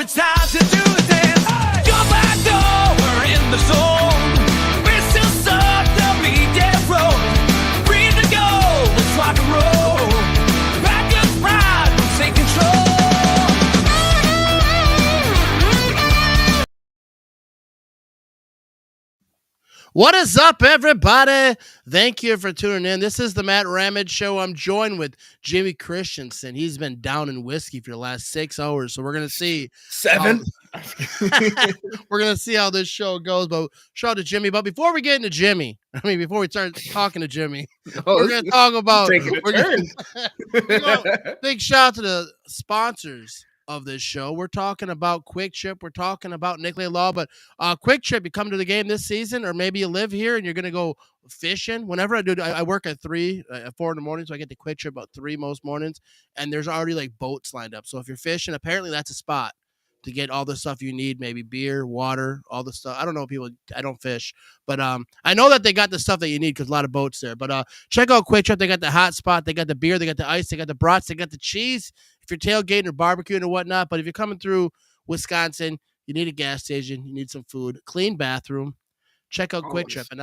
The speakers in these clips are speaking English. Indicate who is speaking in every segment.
Speaker 1: it's time to do this. Jump and go, we're in the zone. We're still stuck to be dead road. Free to go, let's rock and roll. Packers pride, let's take control.
Speaker 2: What is up, everybody? Thank you for tuning in. This is the Matt Ramage Show. I'm joined with Jimmy Christensen. He's been down in whiskey for the last 6 hours, so we're gonna see
Speaker 3: 7.
Speaker 2: we're gonna see how this show goes. But shout out to Jimmy. But before we get into Jimmy, before we start talking to Jimmy, we're gonna talk about. Big shout out to the sponsors of this show. We're talking about Quick Trip. We're talking about Nicolay Law. But Quick Trip, you come to the game this season, or maybe you live here and you're going to go fishing. Whenever I do, I work at 4 in the morning, so I get to Quick Trip about 3 most mornings, and there's already like boats lined up. So if you're fishing, apparently that's a spot to get all the stuff you need, maybe beer, water, all the stuff. I don't know people, I don't fish, but I know that they got the stuff that you need because a lot of boats there. But check out Quick Trip. They got the hot spot, they got the beer, they got the ice, they got the brats, they got the cheese. If you're tailgating or barbecuing or whatnot, but if you're coming through Wisconsin, you need a gas station, you need some food, clean bathroom. Check out Quick Trip, and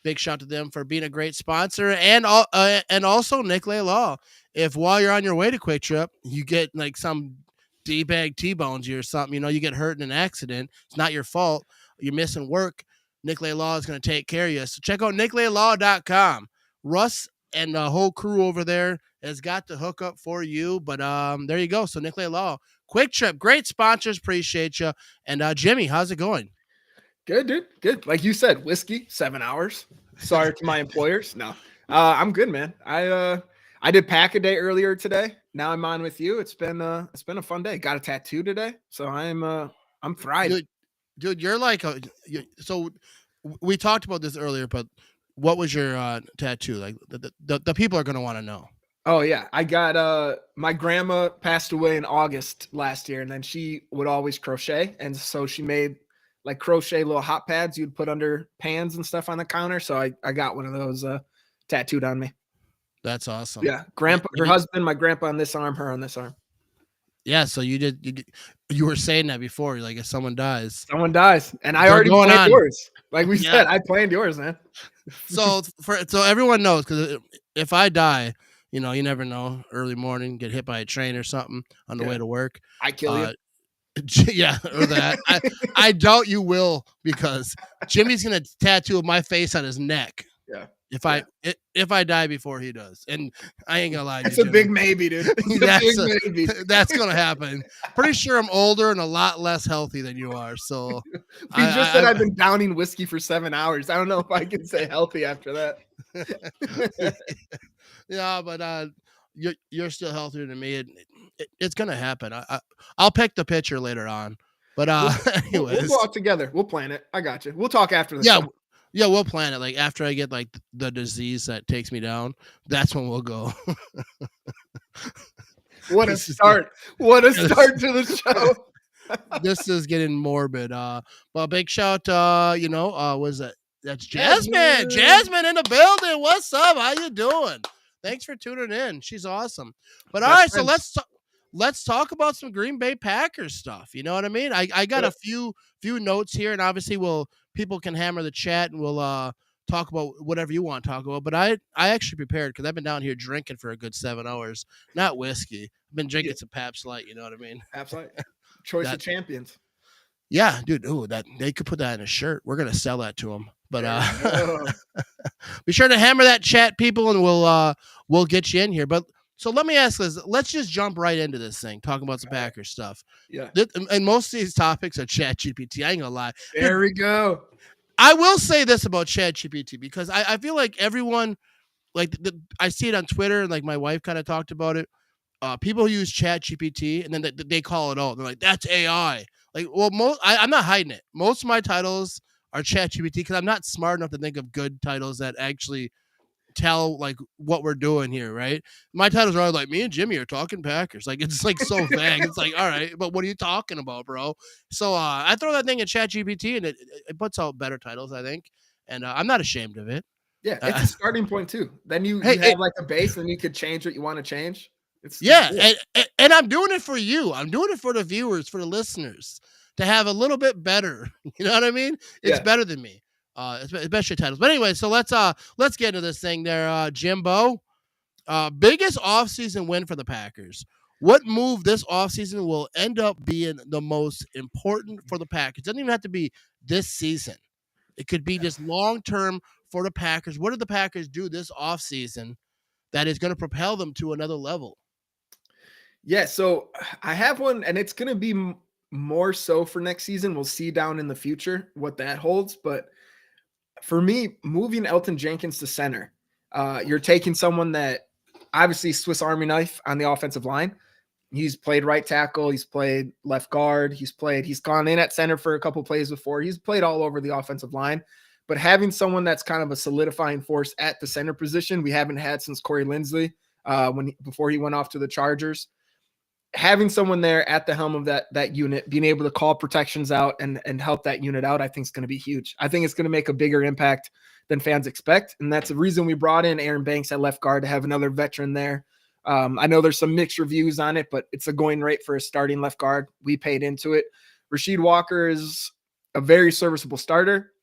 Speaker 2: big shout to them for being a great sponsor, and also Nicolay Law. If while you're on your way to Quick Trip, you get like some D-bag T-bones you or something, you get hurt in an accident, it's not your fault, you're missing work, Nicolay Law is going to take care of you. So check out nicolaylaw.com. Russ and the whole crew over there has got the hookup for you. But there you go. So Nicolay Law, Quick Trip, great sponsors, appreciate you. And Jimmy, how's it going?
Speaker 3: Good, dude. Good. Like you said, whiskey, 7 hours. Sorry to my employers. No, I'm good, man. I did pack a day earlier today. Now I'm on with you. It's been a fun day. Got a tattoo today, so I'm thriving.
Speaker 2: Dude, you're like so we talked about this earlier, but what was your tattoo? Like the people are going to want to know.
Speaker 3: Oh yeah, I got my grandma passed away in August last year, and then she would always crochet, and so she made like crochet little hot pads you'd put under pans and stuff on the counter. So I got one of those tattooed on me.
Speaker 2: That's awesome.
Speaker 3: Yeah, grandpa, her husband, my grandpa on this arm, her on this arm.
Speaker 2: Yeah, so you were saying that before, like if someone dies,
Speaker 3: and I already planned yours. Like we said, I planned yours, man.
Speaker 2: So everyone knows, because if I die, you never know. Early morning, get hit by a train or something on the way to work.
Speaker 3: I kill you.
Speaker 2: Yeah, or that. I doubt you will, because Jimmy's gonna tattoo my face on his neck.
Speaker 3: Yeah.
Speaker 2: If I die before he does, and I ain't gonna lie to you,
Speaker 3: it's a big maybe, dude. Maybe.
Speaker 2: That's gonna happen. Pretty sure I'm older and a lot less healthy than you are. So
Speaker 3: you just said I've been downing whiskey for 7 hours. I don't know if I can say healthy after that.
Speaker 2: Yeah, but you're still healthier than me. It's gonna happen. I'll pick the picture later on. But anyways,
Speaker 3: we'll go out together. We'll plan it. I got you. We'll talk after the show.
Speaker 2: Yeah, we'll plan it. Like after I get like the disease that takes me down, that's when we'll go.
Speaker 3: What a start! What a start to the show.
Speaker 2: This is getting morbid. Well, big shout. Was it? That's Jasmine. Jasmine in the building. What's up? How you doing? Thanks for tuning in. She's awesome. But all right, so let's talk about some Green Bay Packers stuff. You know what I mean? I got a few notes here, and obviously people can hammer the chat, and we'll talk about whatever you want to talk about. But I actually prepared, because I've been down here drinking for a good 7 hours. Not whiskey. I've been drinking some Pabst Light. You know what I mean?
Speaker 3: Absolutely. Choice of champions.
Speaker 2: Yeah, dude. Ooh, that they could put that in a shirt. We're gonna sell that to them. But be sure to hammer that chat, people, and we'll get you in here. But so let me ask this. Let's just jump right into this thing, talking about some Packers stuff.
Speaker 3: Yeah.
Speaker 2: And most of these topics are ChatGPT. I ain't gonna lie.
Speaker 3: There we go.
Speaker 2: I will say this about ChatGPT, because I feel like everyone, like I see it on Twitter, and like my wife kind of talked about it. People use ChatGPT, and then they call it out. They're like, that's AI. Like, well, I'm not hiding it. Most of my titles are ChatGPT, because I'm not smart enough to think of good titles that actually tell like what we're doing here, right? My titles are always like, me and Jimmy are talking Packers. Like, it's like so vague. It's like, all right, but what are you talking about, bro? So I throw that thing at ChatGPT, and it puts out better titles, I think. And I'm not ashamed of it.
Speaker 3: Yeah, it's a starting point too. Then you have like a base, and you could change what you want to change.
Speaker 2: Yeah, and I'm doing it for you. I'm doing it for the viewers, for the listeners, to have a little bit better. You know what I mean? It's
Speaker 3: Yeah.
Speaker 2: better than me. Especially titles. But anyway, so let's get into this thing there, Jimbo. Biggest offseason win for the Packers. What move this offseason will end up being the most important for the Packers? It doesn't even have to be this season. It could be just long term for the Packers. What did the Packers do this offseason that is going to propel them to another level?
Speaker 3: Yeah, so I have one, and it's going to be more so for next season. We'll see down in the future what that holds. But for me, moving Elton Jenkins to center, you're taking someone that obviously Swiss Army knife on the offensive line. He's played right tackle. He's played left guard. He's gone in at center for a couple plays before. He's played all over the offensive line. But having someone that's kind of a solidifying force at the center position, we haven't had since Corey Linsley before he went off to the Chargers. Having someone there at the helm of that unit, being able to call protections out and help that unit out, I think is going to be huge. I think it's going to make a bigger impact than fans expect. And that's the reason we brought in Aaron Banks at left guard, to have another veteran there. I know there's some mixed reviews on it, but it's a going rate for a starting left guard. We paid into it. Rasheed Walker is a very serviceable starter.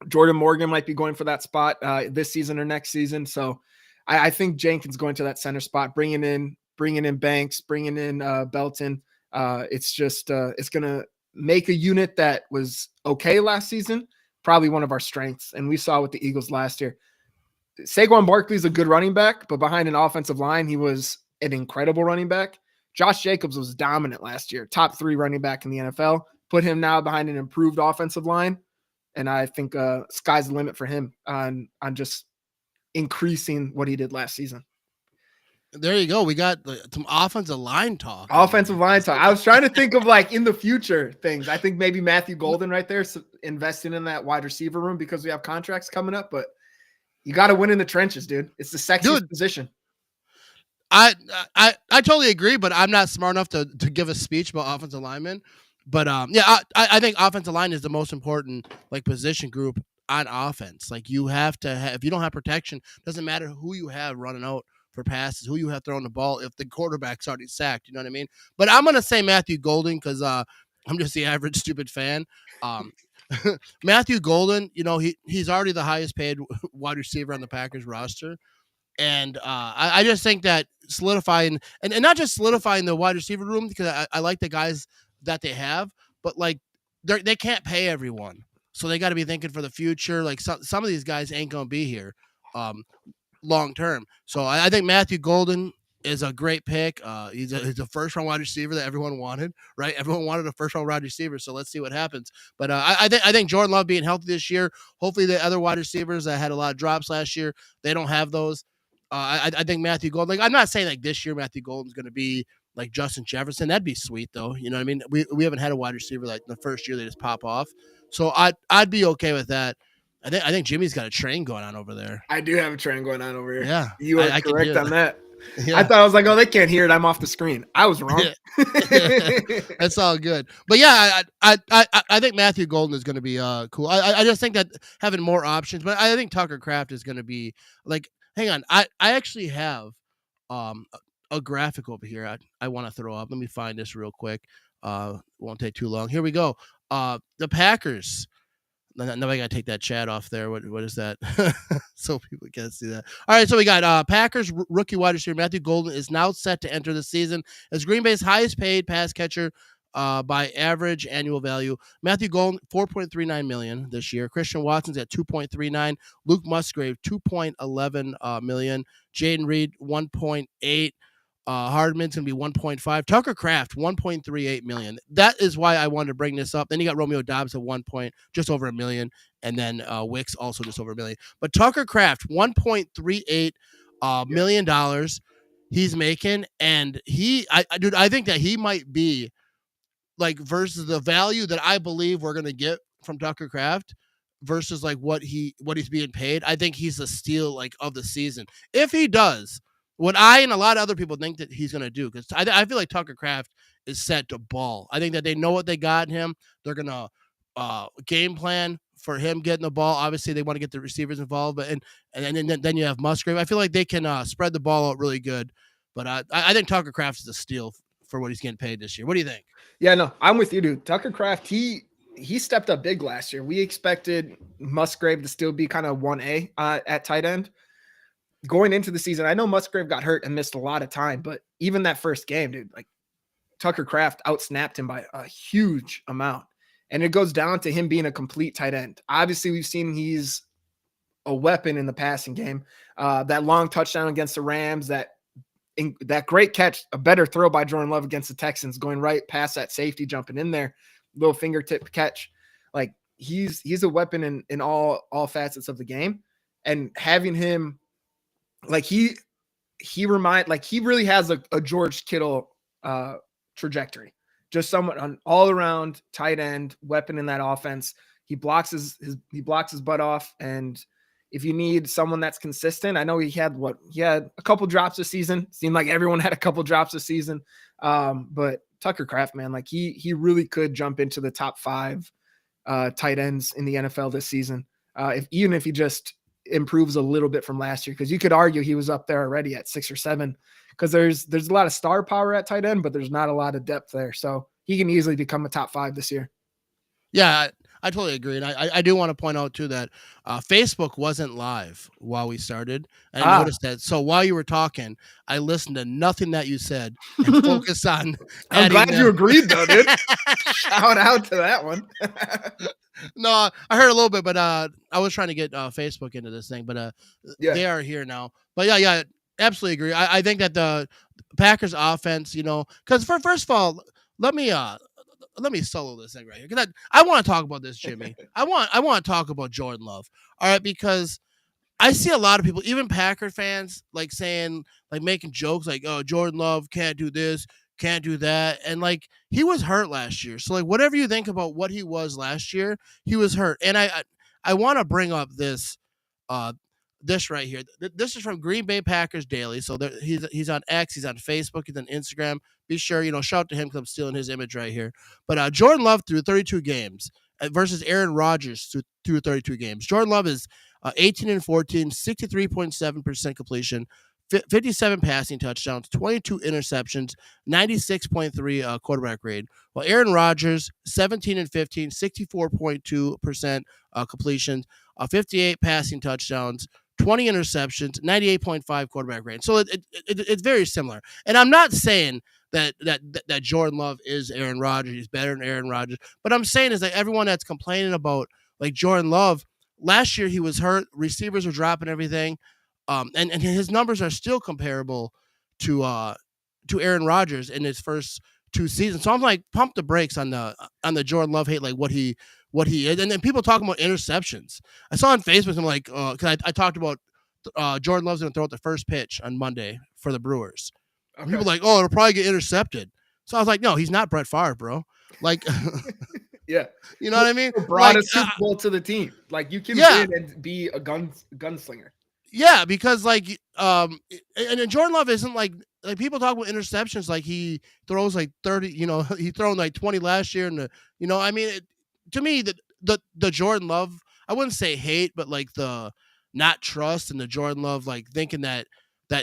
Speaker 3: Jordan Morgan might be going for that spot this season or next season. So I think Jenkins going to that center spot, bringing in Banks, bringing in Belton. It's going to make a unit that was okay last season, probably one of our strengths. And we saw with the Eagles last year. Saquon Barkley is a good running back, but behind an offensive line, he was an incredible running back. Josh Jacobs was dominant last year, top 3 running back in the NFL. Put him now behind an improved offensive line, and I think sky's the limit for him on just increasing what he did last season.
Speaker 2: There you go. We got some offensive line talk.
Speaker 3: I was trying to think of like in the future things. I think maybe Matthew Golden right there, investing in that wide receiver room because we have contracts coming up, but you got to win in the trenches, dude. It's the sexiest position.
Speaker 2: I totally agree, but I'm not smart enough to give a speech about offensive linemen. But I think offensive line is the most important position group on offense. Like you have to have, if you don't have protection, doesn't matter who you have running out for passes, who you have throwing the ball, if the quarterback's already sacked, you know what I mean? But I'm gonna say Matthew Golden because I'm just the average stupid fan. Matthew Golden, he's already the highest paid wide receiver on the Packers roster. And I just think that solidifying and not just solidifying the wide receiver room, because I like the guys that they have, but they can't pay everyone. So they got to be thinking for the future. Like some of these guys ain't going to be here long term. So I think Matthew Golden is a great pick. He's a first round wide receiver that everyone wanted, right? Everyone wanted a first round wide receiver. So let's see what happens. But I think Jordan Love being healthy this year, hopefully the other wide receivers that had a lot of drops last year, they don't have those. I think Matthew Golden, I'm not saying this year Matthew Golden's going to be like Justin Jefferson. That'd be sweet though. You know what I mean? We haven't had a wide receiver like the first year they just pop off. So I'd be okay with that. I think Jimmy's got a train going on over there.
Speaker 3: I do have a train going on over here.
Speaker 2: Yeah.
Speaker 3: You are correct on that.
Speaker 2: Yeah.
Speaker 3: I thought, I was like, oh, they can't hear it. I'm off the screen. I was wrong.
Speaker 2: That's all good. But yeah, I think Matthew Golden is going to be cool. I just think that having more options, but I think Tucker Kraft is going to be hang on. I actually have a graphic over here I want to throw up. Let me find this real quick. Won't take too long. Here we go. The Packers. Now I got to take that chat off there. What is that? So people can't see that. All right, so we got Packers rookie wide receiver Matthew Golden is now set to enter the season as Green Bay's highest paid pass catcher by average annual value. Matthew Golden, $4.39 million this year. Christian Watson's at $2.39. Luke Musgrave, $2.11 million. Jaden Reed, $1.8. Hardman's going to be 1.5. Tucker Kraft, 1.38 million. That is why I wanted to bring this up. Then you got Romeo Dobbs at just over $1 million. And then Wicks also just over $1 million. But Tucker Kraft, $1.38 million dollars he's making. And I think that he might be versus the value that I believe we're going to get from Tucker Kraft versus what he's being paid. I think he's the steal of the season. If he does what I and a lot of other people think that he's going to do, because I feel like Tucker Kraft is set to ball. I think that they know what they got in him. They're going to game plan for him getting the ball. Obviously, they want to get the receivers involved, but and then you have Musgrave. I feel like they can spread the ball out really good. But I think Tucker Kraft is a steal for what he's getting paid this year. What do you think?
Speaker 3: Yeah, no, I'm with you, dude. Tucker Kraft, he stepped up big last year. We expected Musgrave to still be kind of 1A at tight end. Going into the season, I know Musgrave got hurt and missed a lot of time, but even that first game, dude, like Tucker Kraft outsnapped him by a huge amount. And it goes down to him being a complete tight end. Obviously, we've seen he's a weapon in the passing game. That long touchdown against the Rams, that great catch, a better throw by Jordan Love against the Texans, going right past that safety, jumping in there, little fingertip catch. Like he's a weapon in all facets of the game. And having him, like he really has a George Kittle trajectory. Just someone an all around tight end weapon in that offense. He blocks his butt off. And if you need someone that's consistent, I know he had a couple drops this season. Seemed like everyone had a couple drops this season. But Tucker Kraft, man, like he really could jump into the top 5 tight ends in the NFL this season. Even if he just improves a little bit from last year, because you could argue he was up there already at 6 or 7, because there's a lot of star power at tight end, but there's not a lot of depth there. So he can easily become a top 5 this year.
Speaker 2: Yeah, I totally agree. And I do want to point out too that Facebook wasn't live while we started. I noticed that. So while you were talking, I listened to nothing that you said and focused on.
Speaker 3: I'm glad you agreed though, dude. Shout out to that one.
Speaker 2: No, I heard a little bit, but I was trying to get Facebook into this thing, but they are here now. But yeah, absolutely agree. I think that the Packers offense, because first of all, let me solo this thing right here, because I want to talk about this, Jimmy. I want to talk about Jordan Love. All right, because I see a lot of people, even Packer fans, like saying, like making jokes, like, "Oh, Jordan Love can't do this, can't do that," and like he was hurt last year. So like whatever you think about what he was last year, he was hurt. And I want to bring up this right here. This is from Green Bay Packers Daily. So he's on X, he's on Facebook, he's on Instagram. Be sure, shout out to him because I'm stealing his image right here. But Jordan Love through 32 games versus Aaron Rodgers through 32 games. Jordan Love is 18-14, 63.7% completion, 57 passing touchdowns, 22 interceptions, 96.3 quarterback grade. While Aaron Rodgers, 17-15, 64.2% completion, 58 passing touchdowns, 20 interceptions, 98.5 quarterback grade. So it's very similar. And I'm not saying that Jordan Love is Aaron Rodgers. He's better than Aaron Rodgers. But I'm saying is that everyone that's complaining about like Jordan Love, last year he was hurt. Receivers were dropping everything. And his numbers are still comparable to Aaron Rodgers in his first 2 seasons. So I'm like, pump the brakes on the Jordan Love hate, like what he is. And then people talking about interceptions. I saw on Facebook, I'm like, because I talked about Jordan Love's going to throw out the first pitch on Monday for the Brewers. Okay. People like, oh, it'll probably get intercepted. So I was like, no, he's not Brett Favre, bro. Like,
Speaker 3: yeah,
Speaker 2: you know what I mean?
Speaker 3: Brought a Super Bowl to the team. Like you can win and be a gunslinger.
Speaker 2: Yeah, because like, and Jordan Love isn't like people talk about interceptions, like he throws like 30, he thrown like 20 last year, and I mean, to me, the Jordan Love, I wouldn't say hate, but like the not trust and the Jordan Love like thinking that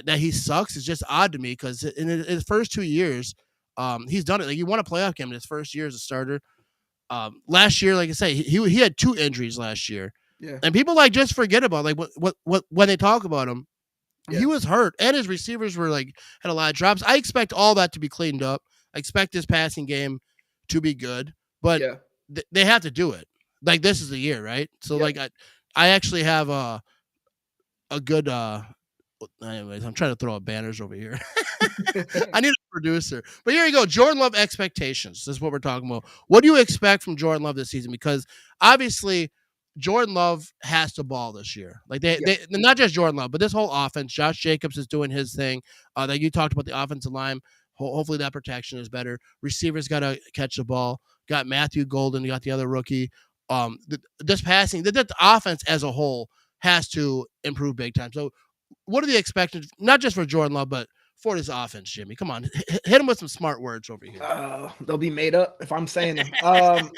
Speaker 2: he sucks is just odd to me, because in his first 2 years, he's done it. Like he won a playoff game in his first year as a starter. Last year, like I say, he had 2 injuries last year. Yeah. And people like just forget about like what when they talk about him. Yeah. He was hurt, and his receivers were like had a lot of drops. I expect all that to be cleaned up. I expect this passing game to be good, but they have to do it. Like this is the year, right? So like I actually have a good anyways, I'm trying to throw out banners over here. I need a producer. But here you go. Jordan Love expectations. This is what we're talking about. What do you expect from Jordan Love this season? Because obviously Jordan Love has to ball this year. Like they not just Jordan Love, but this whole offense. Josh Jacobs is doing his thing. That you talked about the offensive line. Hopefully that protection is better. Receivers got to catch the ball. Got Matthew Golden. You got the other rookie. This passing, the offense as a whole has to improve big time. So what are the expectations, not just for Jordan Love, but for this offense, Jimmy? Come on, hit him with some smart words over here.
Speaker 3: They'll be made up if I'm saying them.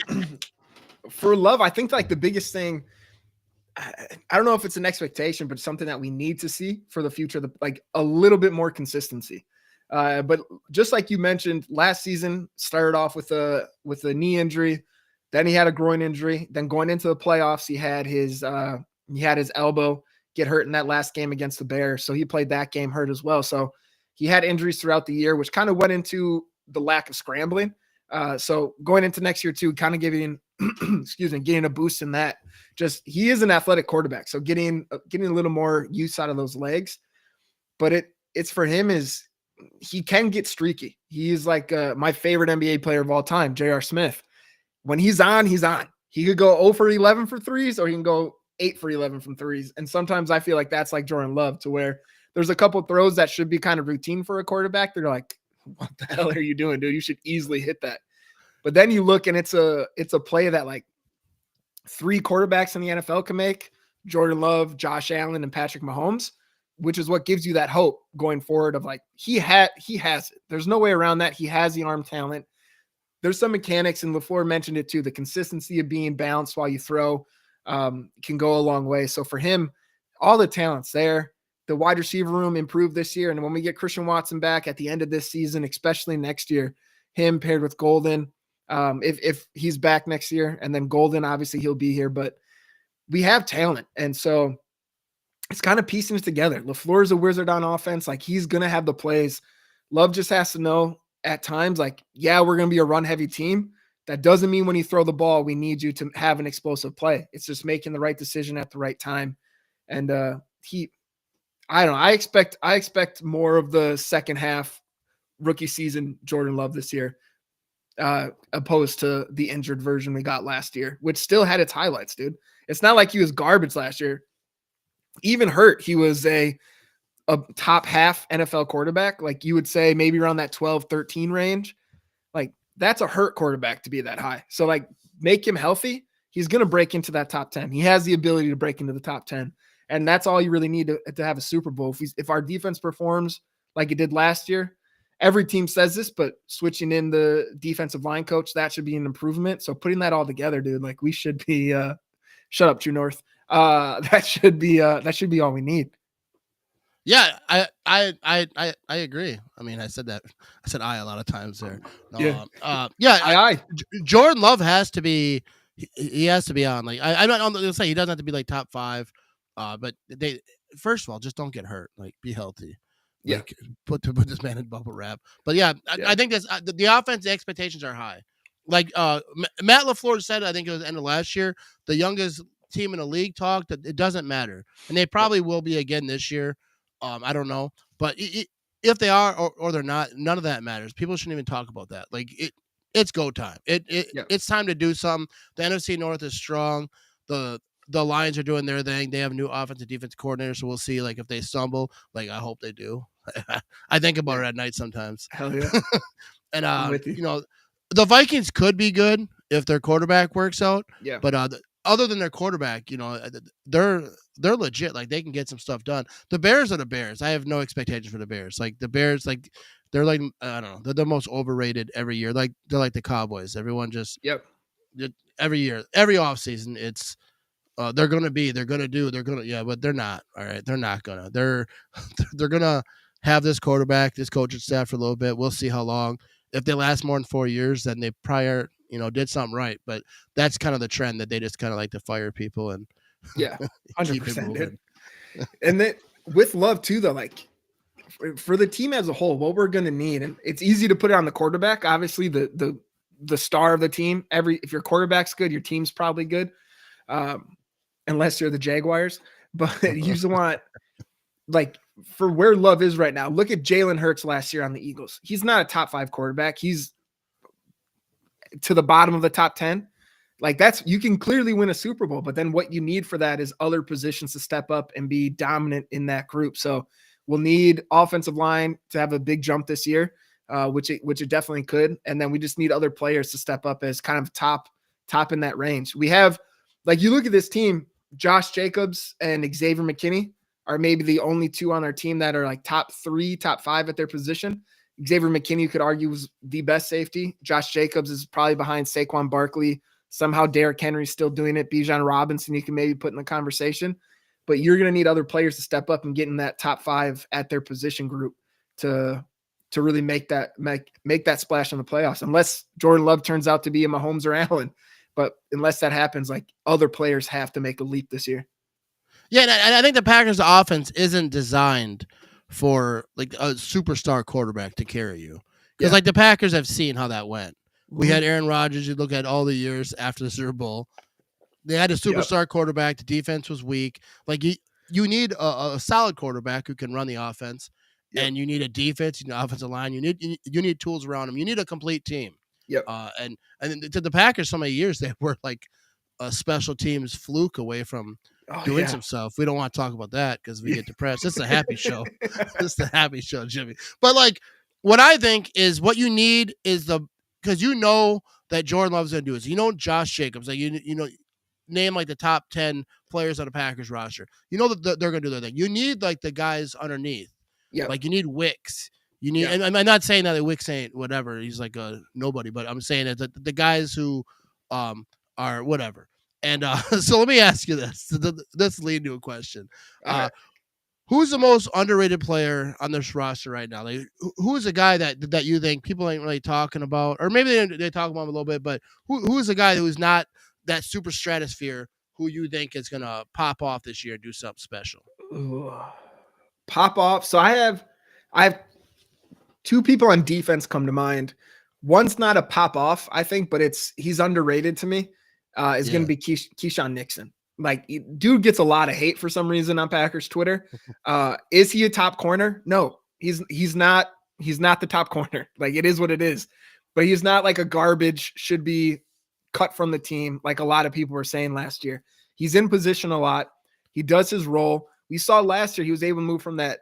Speaker 3: For Love, I think like the biggest thing, I don't know if it's an expectation, but something that we need to see for the future, like a little bit more consistency. But just like you mentioned, last season started off with a knee injury, then he had a groin injury. Then going into the playoffs, he had his elbow get hurt in that last game against the Bears, so he played that game hurt as well. So he had injuries throughout the year, which kind of went into the lack of scrambling. So going into next year too, kind of giving getting a boost in that. Just he is an athletic quarterback, so getting a little more use out of those legs. But it's for him is he can get streaky. He's like my favorite NBA player of all time, J.R. Smith. When he's on, he's on. He could go 0 for 11 for threes, or he can go 8 for 11 from threes. And sometimes I feel like that's like Jordan Love, to where there's a couple throws that should be kind of routine for a quarterback. They're like, what the hell are you doing, dude? You should easily hit that. But then you look and it's a play that like 3 quarterbacks in the NFL can make: Jordan Love, Josh Allen, and Patrick Mahomes, which is what gives you that hope going forward of like, he has it. There's no way around that. He has the arm talent. There's some mechanics, and LaFleur mentioned it too. The consistency of being balanced while you throw can go a long way. So for him, all the talent's there. The wide receiver room improved this year. And when we get Christian Watson back at the end of this season, especially next year, him paired with Golden, if he's back next year, and then Golden, obviously he'll be here, but we have talent. And so it's kind of piecing it together. LaFleur's a wizard on offense. Like, he's going to have the plays. Love just has to know at times, like, yeah, we're going to be a run heavy team. That doesn't mean when you throw the ball, we need you to have an explosive play. It's just making the right decision at the right time. And I don't know. I expect more of the second half rookie season Jordan Love this year, opposed to the injured version we got last year, which still had its highlights, dude. It's not like he was garbage last year. Even hurt, he was a top half NFL quarterback. Like, you would say maybe around that 12-13 range. Like, that's a hurt quarterback to be that high. So, like, make him healthy. He's going to break into that top 10. He has the ability to break into the top 10. And that's all you really need to have a Super Bowl. If our defense performs like it did last year, every team says this, but switching in the defensive line coach, that should be an improvement. So putting that all together, dude, like, we should be shut up, True North. That should be all we need.
Speaker 2: Yeah, I agree. I mean, I said a lot of times there.
Speaker 3: I
Speaker 2: Jordan Love has to be. He has to be on. Like, I'm not going to say he doesn't have to be like top 5. But they, first of all, just don't get hurt. Like, be healthy. Like, put this man in bubble wrap. But I think that's the offense expectations are high. Like Matt LaFleur said, I think it was the end of last year, the youngest team in the league talked that it doesn't matter, and they probably will be again this year. I don't know, but if they are or they're not, none of that matters. People shouldn't even talk about that. Like, it's go time. It's time to do something. The NFC North is strong. The Lions are doing their thing. They have a new offensive defensive coordinator, so we'll see. Like, if they stumble, like, I hope they do. I think about it at night sometimes.
Speaker 3: Hell yeah.
Speaker 2: And the Vikings could be good if their quarterback works out.
Speaker 3: Yeah.
Speaker 2: But other than their quarterback, they're legit. Like, they can get some stuff done. The Bears are the Bears. I have no expectations for the Bears. Like, the Bears, like, they're like, I don't know, they're the most overrated every year. Like, they're like the Cowboys. Everyone just every year, every offseason, it's they're gonna do, but they're not. All right, they're not gonna. They're gonna have this quarterback, this coaching staff for a little bit. We'll see how long. If they last more than 4 years, then they prior, did something right. But that's kind of the trend, that they just kind of like to fire people and
Speaker 3: 100%, dude. And then with Love too, though, like, for the team as a whole, what we're gonna need, and it's easy to put it on the quarterback. Obviously, the star of the team. If your quarterback's good, your team's probably good. Unless you're the Jaguars, but you just want, like, for where Love is right now, look at Jalen Hurts last year on the Eagles. He's not a top 5 quarterback. He's to the bottom of the top 10. Like, you can clearly win a Super Bowl, but then what you need for that is other positions to step up and be dominant in that group. So we'll need offensive line to have a big jump this year, which it definitely could. And then we just need other players to step up as kind of top in that range. We have, like, you look at this team, Josh Jacobs and Xavier McKinney are maybe the only 2 on our team that are like top 3, top 5 at their position. Xavier McKinney, you could argue, was the best safety. Josh Jacobs is probably behind Saquon Barkley. Somehow Derrick Henry's still doing it. Bijan Robinson, you can maybe put in the conversation, but you're going to need other players to step up and get in that top 5 at their position group to to really make that splash in the playoffs, unless Jordan Love turns out to be a Mahomes or Allen. But unless that happens, like other players have to make a leap this year.
Speaker 2: Yeah, and I think the Packers' offense isn't designed for like a superstar quarterback to carry you, because
Speaker 3: Yeah.
Speaker 2: like the Packers have seen how that went. We
Speaker 3: Mhm.
Speaker 2: had Aaron Rodgers. You look at all the years after the Super Bowl, they had a superstar quarterback. The defense was weak. Like you need a solid quarterback who can run the offense,
Speaker 3: Yep.
Speaker 2: and you need a defense, you need an offensive line. You need tools around them. You need a complete team.
Speaker 3: Yep.
Speaker 2: And to the Packers, so many years they were like a special teams fluke away from doing some stuff. We don't want to talk about that because we get depressed. It's a happy show. It's a happy show, Jimmy. But like, what I think is what you need is because you know that Jordan Love's going to do it. So you know Josh Jacobs. Like you know, name like the top 10 players on the Packers roster. You know that they're going to do their thing. You need like the guys underneath.
Speaker 3: Yeah.
Speaker 2: Like you need Wicks. You need, and I'm not saying that Wicks ain't whatever. He's like a nobody, but I'm saying that the guys who are whatever. And so let me ask you this. This lead to a question.
Speaker 3: Right.
Speaker 2: Who's the most underrated player on this roster right now? Like, who's a guy that you think people ain't really talking about, or maybe they talk about him a little bit, but who's a guy who's not that super stratosphere who you think is gonna pop off this year and do something special?
Speaker 3: Ooh. Pop off. So I have two people on defense come to mind. One's not a pop off, I think, but he's underrated to me. Is going to be Keyshawn Nixon. Like, dude gets a lot of hate for some reason on Packers Twitter. Is he a top corner? No, he's not. He's not the top corner. Like, it is what it is. But he's not like a garbage, should be cut from the team like a lot of people were saying last year. He's in position a lot. He does his role. We saw last year he was able to move from that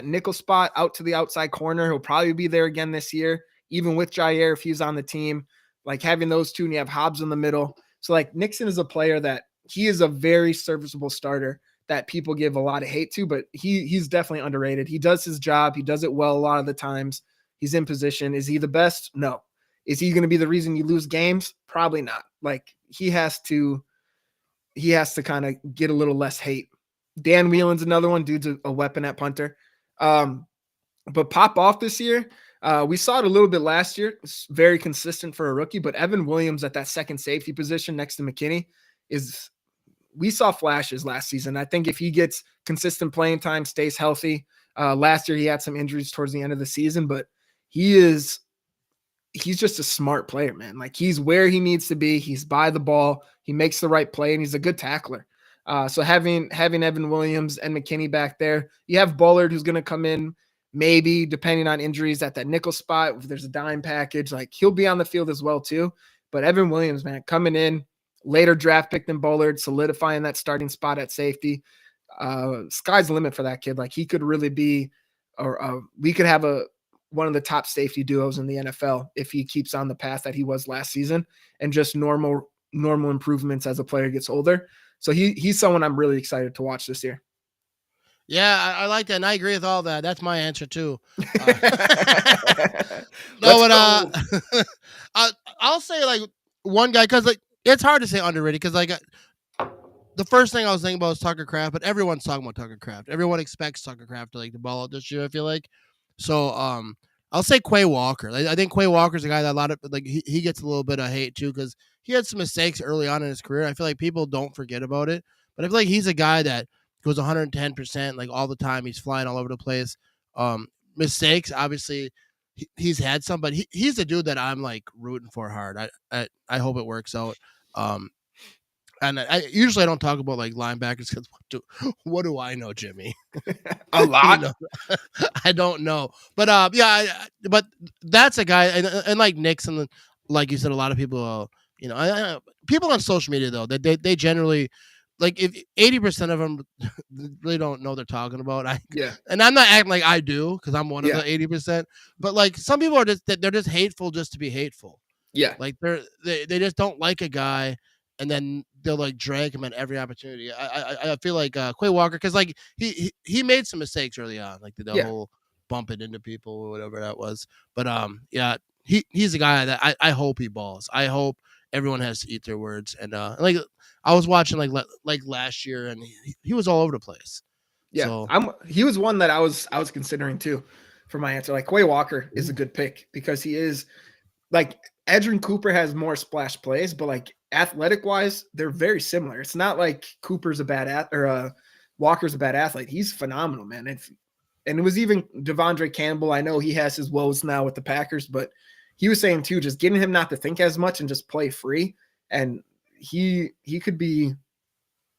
Speaker 3: nickel spot out to the outside corner. He'll probably be there again this year, even with Jair if he's on the team. Like, having those two, and you have Hobbs in the middle. So like, Nixon is a player that he is a very serviceable starter that people give a lot of hate to, but he's definitely underrated. He does his job. He does it well a lot of the times. He's in position. Is he the best? No. Is he going to be the reason you lose games? Probably not. Like, he has to kind of get a little less hate. Dan Whelan's another one. Dude's a weapon at punter. But pop off this year. We saw it a little bit last year. It's very consistent for a rookie, but Evan Williams at that second safety position next to McKinney we saw flashes last season. I think if he gets consistent playing time, stays healthy, last year he had some injuries towards the end of the season, but he's just a smart player, man. Like, he's where he needs to be. He's by the ball. He makes the right play, and he's a good tackler. So having Evan Williams and McKinney back there, you have Bullard who's going to come in, maybe depending on injuries at that nickel spot. If there's a dime package, like, he'll be on the field as well too. But Evan Williams, man, coming in, later draft pick than Bullard, solidifying that starting spot at safety. Sky's the limit for that kid. Like, he could really be, or we could have one of the top safety duos in the NFL if he keeps on the path that he was last season, and just normal improvements as a player gets older. So he's someone I'm really excited to watch this year.
Speaker 2: Yeah, I like that, and I agree with all that. That's my answer too. No, but I'll say like one guy, because like it's hard to say underrated, because like the first thing I was thinking about was Tucker Kraft, but everyone's talking about Tucker Kraft. Everyone expects Tucker Kraft to like the ball out this year, I feel like. So I'll say Quay Walker. I think Quay Walker's a guy that a lot of like he gets a little bit of hate too, because he had some mistakes early on in his career. I feel like people don't forget about it, but I feel like he's a guy that goes 110% like all the time. He's flying all over the place. Mistakes, obviously, he's had some, but he's a dude that I'm like rooting for hard. I hope it works out. And I usually don't talk about like linebackers because what do I know, Jimmy?
Speaker 3: A lot.
Speaker 2: You know? I don't know, but but that's a guy, and like Nixon, like you said, a lot of people, people on social media though, they generally, like, if 80% of them really don't know what they're talking about. And I'm not acting like I do, because I'm one of the 80%. But like, some people are they're just hateful just to be hateful.
Speaker 3: Yeah,
Speaker 2: like they just don't like a guy, and then they'll like drag him at every opportunity. I feel like Quay Walker, because like he made some mistakes early on, like the whole bumping into people or whatever that was. But he's a guy that I hope he balls. I hope everyone has to eat their words. And like I was watching like last year, and he was all over the place.
Speaker 3: Yeah,
Speaker 2: so,
Speaker 3: he was one that I was considering too for my answer. Like Quay Walker is a good pick because he is like Edgerrin Cooper has more splash plays, but like athletic wise, they're very similar. It's not like Cooper's a bad Walker's a bad athlete. He's phenomenal, man. And it was even Devondre Campbell. I know he has his woes now with the Packers, but he was saying too, just getting him not to think as much and just play free. And he could be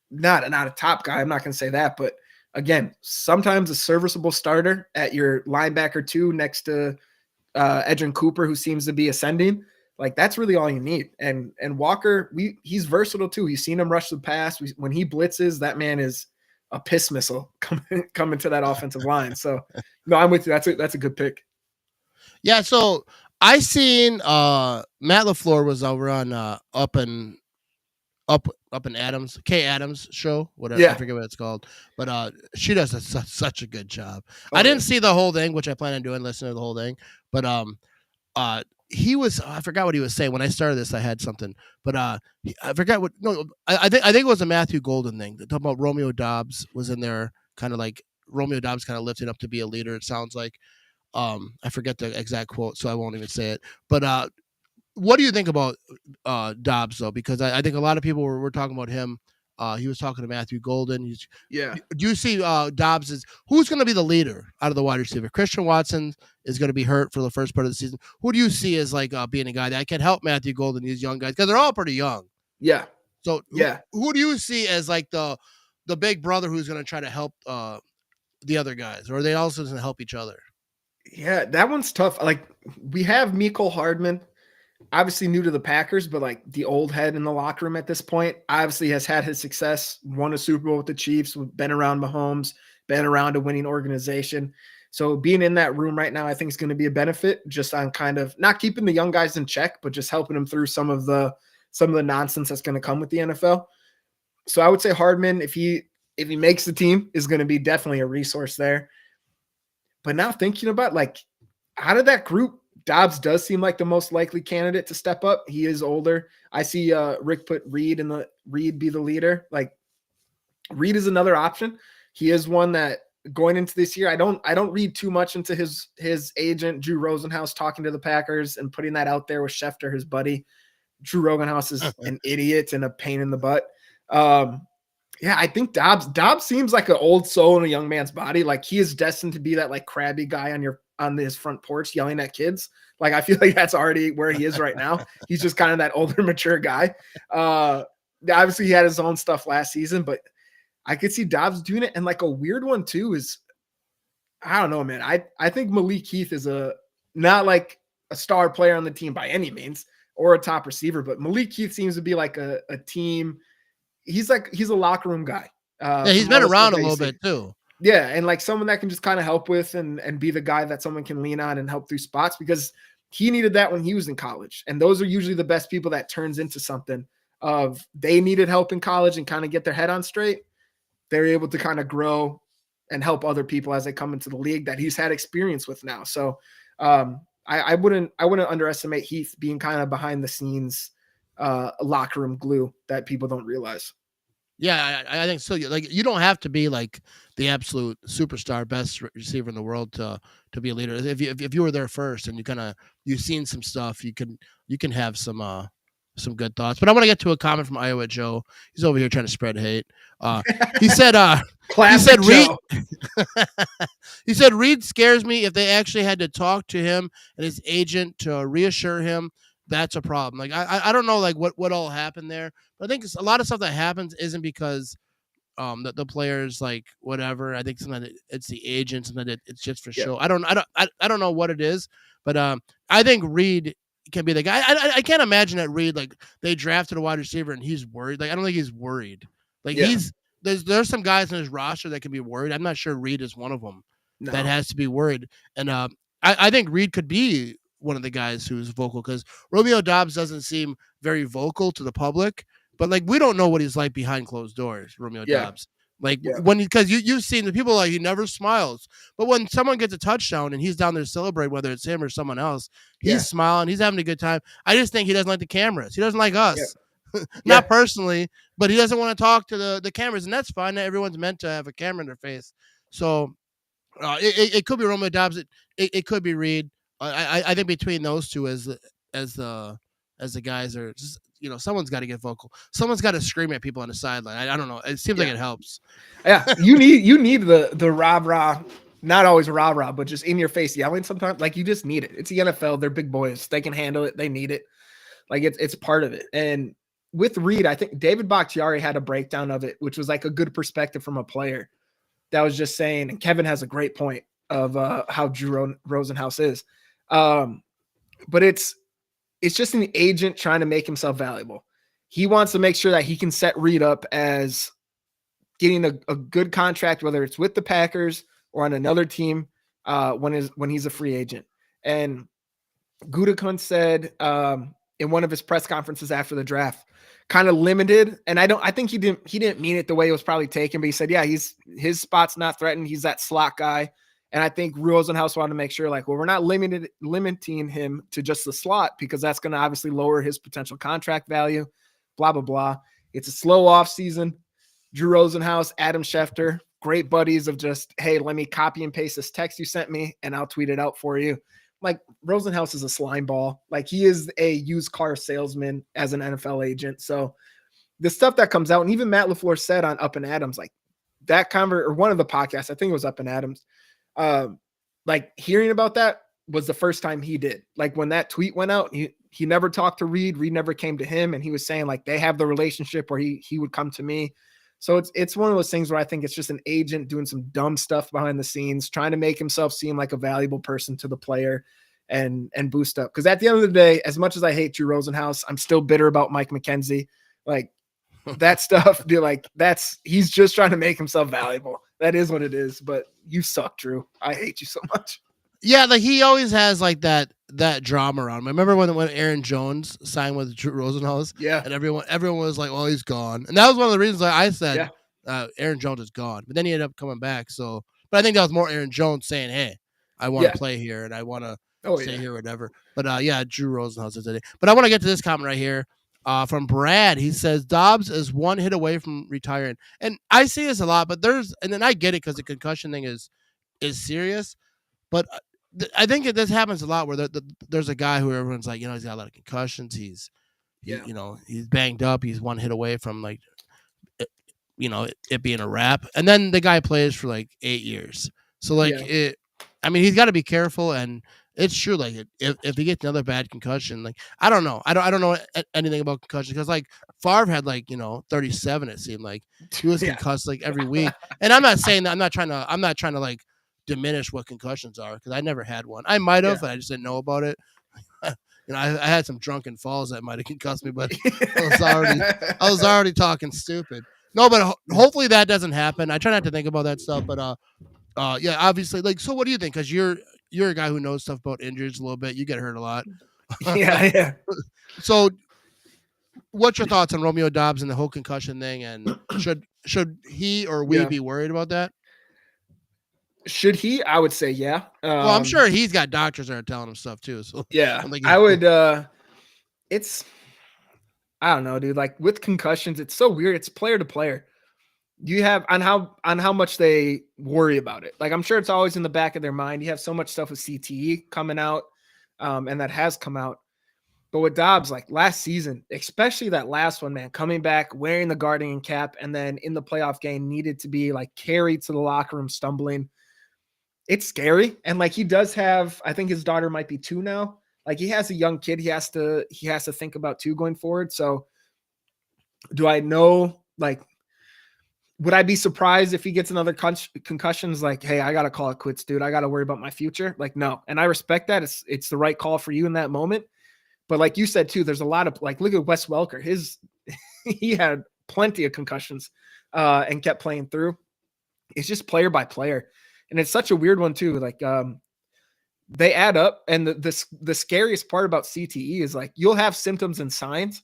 Speaker 3: not a top guy. I'm not going to say that, but again, sometimes a serviceable starter at your linebacker 2 next to Edgerrin Cooper, who seems to be ascending. Like that's really all you need. And Walker, he's versatile too. He's seen him rush the pass. When he blitzes, that man is a piss missile coming to that offensive line. So no, I'm with you. That's a good pick.
Speaker 2: Yeah. So I seen Matt LaFleur was over on up in Adams, Kay Adams show, whatever.
Speaker 3: Yeah.
Speaker 2: I forget what it's called, but she does such a good job.
Speaker 3: Oh,
Speaker 2: I didn't see the whole thing, which I plan on doing, listening to the whole thing, but he was, I forgot what he was saying. When I started this, I had something, but I forgot what. No, I think it was a Matthew Golden thing. Talking about Romeo Dobbs was in there, kind of like Romeo Dobbs kind of lifted up to be a leader. It sounds like. I forget the exact quote, so I won't even say it. But what do you think about Dobbs though? Because I think a lot of people were talking about him. He was talking to Matthew Golden.
Speaker 3: Yeah.
Speaker 2: Do you see Dobbs as who's going to be the leader out of the wide receiver? Christian Watson is going to be hurt for the first part of the season. Who do you see as like being a guy that can help Matthew Golden, these young guys, because they're all pretty young?
Speaker 3: Yeah.
Speaker 2: So
Speaker 3: yeah,
Speaker 2: who do you see as like the big brother who's going to try to help the other guys, or are they also going to help each other?
Speaker 3: Yeah, that one's tough. Like we have Mecole Hardman, obviously new to the Packers, but like the old head in the locker room at this point, obviously has had his success, won a Super Bowl with the Chiefs, been around Mahomes, been around a winning organization. So being in that room right now, I think is going to be a benefit just on kind of not keeping the young guys in check, but just helping them through some of the nonsense that's going to come with the NFL. So I would say Hardman, if he makes the team, is going to be definitely a resource there. But now thinking about like out of that group, Dobbs does seem like the most likely candidate to step up. He is older. I see Rick put Reed be the leader. Like Reed is another option. He is one that going into this year, I don't read too much into his agent, Drew Rosenhaus, talking to the Packers and putting that out there with Schefter, his buddy. Drew Rosenhaus is an idiot and a pain in the butt. Yeah, I think Dobbs seems like an old soul in a young man's body. Like he is destined to be that like crabby guy on his front porch yelling at kids. Like I feel like that's already where he is right now. He's just kind of that older, mature guy. Obviously he had his own stuff last season, but I could see Dobbs doing it. And like a weird one too is, I don't know, man. I think Malik Heath is not like a star player on the team by any means or a top receiver, but Malik Heath seems to be like a team. He's a locker room guy.
Speaker 2: Yeah, he's been around a little bit too.
Speaker 3: Yeah, and like someone that can just kind of help with and be the guy that someone can lean on and help through spots because he needed that when he was in college. And those are usually the best people that turns into something of they needed help in college and kind of get their head on straight. They're able to kind of grow and help other people as they come into the league that he's had experience with now. So I wouldn't underestimate Heath being kind of behind the scenes locker room glue that people don't realize.
Speaker 2: Yeah, I think so. Like you don't have to be like the absolute superstar, best receiver in the world to be a leader. If you were there first and you've seen some stuff, you can have some good thoughts. But I want to get to a comment from Iowa Joe. He's over here trying to spread hate. He said
Speaker 3: Classic
Speaker 2: Reed.
Speaker 3: Joe.
Speaker 2: He said Reed scares me. If they actually had to talk to him and his agent to reassure him, that's a problem. Like I don't know like what all happened there. But I think a lot of stuff that happens isn't because the players like whatever. I think sometimes it's the agents and that it's just for show. I don't know what it is, but I think Reed can be the guy. I can't imagine that Reed like they drafted a wide receiver and he's worried. Like I don't think he's worried. Like there's some guys in his roster that can be worried. I'm not sure Reed is one of them that has to be worried. And I think Reed could be one of the guys who's vocal because Romeo Dobbs doesn't seem very vocal to the public, but like we don't know what he's like behind closed doors. Romeo Dobbs, like because you've seen the people like he never smiles, but when someone gets a touchdown and he's down there to celebrate, whether it's him or someone else, he's smiling, he's having a good time. I just think he doesn't like the cameras. He doesn't like us, not personally, but he doesn't want to talk to the cameras, and that's fine. Everyone's meant to have a camera in their face, so. It could be Romeo Dobbs. It could be Reed. I think between those two as the guys are just, someone's got to get vocal. Someone's got to scream at people on the sideline. I don't know. It seems like it helps.
Speaker 3: Yeah, you need the rah, not always rah, but just in your face yelling sometimes. Like, you just need it. It's the NFL. They're big boys. They can handle it. They need it. Like, it's part of it. And with Reed, I think David Bakhtiari had a breakdown of it, which was like a good perspective from a player that was just saying, and Kevin has a great point of how Drew Rosenhaus is. But it's just an agent trying to make himself valuable. He wants to make sure that he can set Reed up as getting a good contract, whether it's with the Packers or on another team when he's a free agent. And Gutekunst said in one of his press conferences after the draft, kind of limited. And I think he didn't mean it the way it was probably taken, but he said, yeah, his spot's not threatened. He's that slot guy. And I think Rosenhaus wanted to make sure, like, well, we're not limiting him to just the slot, because that's going to obviously lower his potential contract value, blah, blah, blah. It's a slow off season. Drew Rosenhaus, Adam Schefter, great buddies of just, hey, let me copy and paste this text you sent me and I'll tweet it out for you. Like, Rosenhaus is a slime ball. Like, he is a used car salesman as an NFL agent. So the stuff that comes out, and even Matt LaFleur said on Up and Adams, like that or one of the podcasts, I think it was Up and Adams, like, hearing about that was the first time he did. Like, when that tweet went out, he never talked to Reed. Reed never came to him. And he was saying, like, they have the relationship where he would come to me. So it's one of those things where I think it's just an agent doing some dumb stuff behind the scenes, trying to make himself seem like a valuable person to the player and boost up. Because at the end of the day, as much as I hate Drew Rosenhaus, I'm still bitter about Mike McKenzie. Like, that stuff, dude, like, he's just trying to make himself valuable. That is what it is. But you suck, Drew. I hate you so much.
Speaker 2: Yeah, like, he always has like that drama around him. I remember when Aaron Jones signed with Drew Rosenhaus, and everyone was like, "Well, he's gone," and that was one of the reasons I said Aaron Jones is gone. But then he ended up coming back. So, but I think that was more Aaron Jones saying, "Hey, I want to play here and I want to stay here, or whatever." But Drew Rosenhaus is it. But I want to get to this comment right here from Brad. He says Dobbs is one hit away from retiring, and I see this a lot. But and then I get it because the concussion thing is serious, but I think this happens a lot where there's a guy who everyone's like, he's got a lot of concussions. He's banged up. He's one hit away from, like, it being a wrap. And then the guy plays for like 8 years. So, like, he's got to be careful. And it's true. Like, if he gets another bad concussion, like, I don't know. I don't know anything about concussion, because, like, Favre had, like, 37. It seemed like he was concussed like every week. And I'm not saying that. I'm not trying to like diminish what concussions are, because I never had one. I might have, but I just didn't know about it. I had some drunken falls that might have concussed me, but I was already talking stupid. No, but hopefully that doesn't happen. I try not to think about that stuff, but obviously, like, so what do you think? Because you're a guy who knows stuff about injuries a little bit. You get hurt a lot.
Speaker 3: Yeah.
Speaker 2: So, what's your thoughts on Romeo Dobbs and the whole concussion thing? And should he or we be worried about that?
Speaker 3: Should he? I would say, yeah.
Speaker 2: Well, I'm sure he's got doctors that are telling him stuff too. So
Speaker 3: yeah, I would. I don't know, dude. Like, with concussions, it's so weird. It's player to player. You have on how much they worry about it. Like, I'm sure it's always in the back of their mind. You have so much stuff with CTE coming out, and that has come out. But with Dobbs, like last season, especially that last one, man, coming back, wearing the Guardian cap, and then in the playoff game needed to be like carried to the locker room stumbling. It's scary. And like, he does have, I think his daughter might be 2 now. Like, he has a young kid he has to think about too going forward. So do I know, like, would I be surprised if he gets another concussions? Like, hey, I got to call it quits, dude. I got to worry about my future. Like, no. And I respect that. It's the right call for you in that moment. But like you said too, there's a lot of, like, look at Wes Welker. He had plenty of concussions and kept playing through. It's just player by player. And it's such a weird one too. Like, they add up, and the scariest part about CTE is, like, you'll have symptoms and signs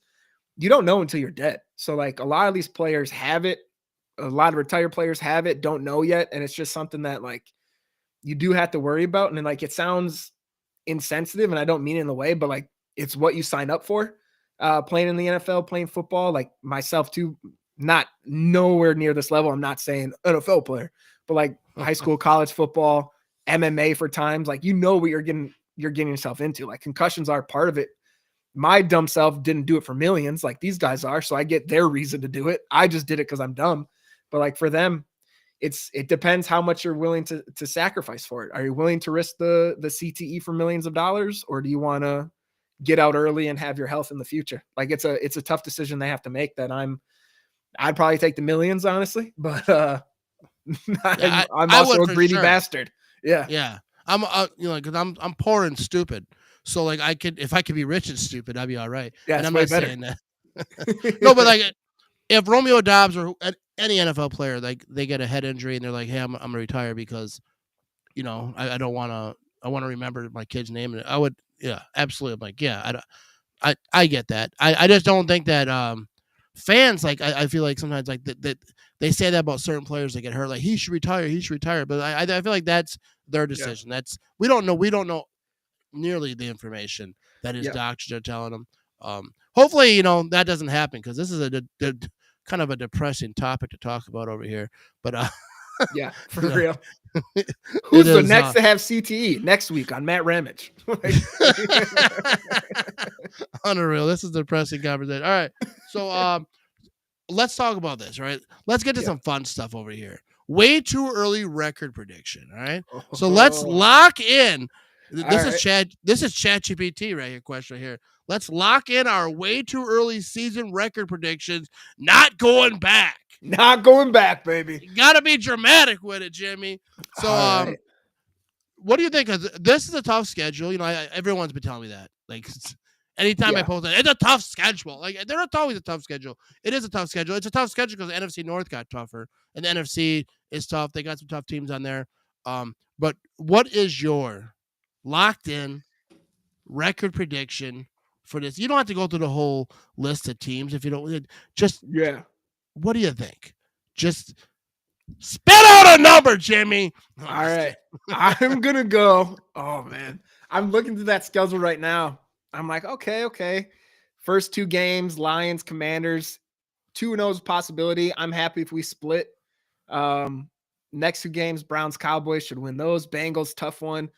Speaker 3: you don't know until you're dead. So, like, a lot of these players have it. A lot of retired players have it, don't know yet. And it's just something that, like, you do have to worry about. And then, like, it sounds insensitive, and I don't mean it in the way, but, like, it's what you sign up for, playing in the NFL, playing football. Like, myself too, not nowhere near this level. I'm not saying NFL player, but like high school, college football, MMA for times, like what you're getting yourself into. Like concussions are part of it. My dumb self didn't do it for millions like these guys are, so I get their reason to do it. I just did it because I'm dumb. But like for them, it depends how much you're willing to sacrifice for it. Are you willing to risk the CTE for millions of dollars, or do you want to get out early and have your health in the future? Like it's a tough decision they have to make. That I'd probably take the millions, honestly, but I'm also a greedy bastard.
Speaker 2: Yeah. I'm because I'm poor and stupid. So like if I could be rich and stupid, I'd be all right.
Speaker 3: Yeah,
Speaker 2: and I'm
Speaker 3: not
Speaker 2: saying that. No, but like if Romeo Dobbs or any NFL player, like they get a head injury and they're like, hey, I'm gonna retire because, I don't want to. I want to remember my kid's name, and I would, yeah, absolutely. I'm like, yeah, I get that. I just don't think that fans like I feel like sometimes like that they say that about certain players that get hurt, like he should retire. But I feel like that's their decision. That's we don't know nearly the information that his doctors are telling him. Hopefully, that doesn't happen because this is a kind of a depressing topic to talk about over here. But
Speaker 3: yeah, for real. Who's the next to have CTE next week on Matt Ramage?
Speaker 2: Unreal. This is a depressing conversation. All right. So let's talk about this, right? Let's get to some fun stuff over here. Way too early record prediction. All right. So let's lock in. This is ChatGPT right here. Question right here. Let's lock in our way too early season record predictions. Not going back.
Speaker 3: Not going back, baby.
Speaker 2: You gotta be dramatic with it, Jimmy. So, what do you think? Because this is a tough schedule. Everyone's been telling me that. Like, anytime I post it, it's a tough schedule. Like, they're not always a tough schedule. It is a tough schedule. It's a tough schedule because the NFC North got tougher, and the NFC is tough. They got some tough teams on there. But what is your locked in record prediction for this? You don't have to go through the whole list of teams if you don't. Just what do you think? Just spit out a number, Jimmy.
Speaker 3: All right. I'm going to go. Oh, man. I'm looking through that schedule right now. I'm like, okay. First two games, Lions, Commanders, 2-0 is a possibility. I'm happy if we split. Next two games, Browns, Cowboys should win those. Bengals, tough one.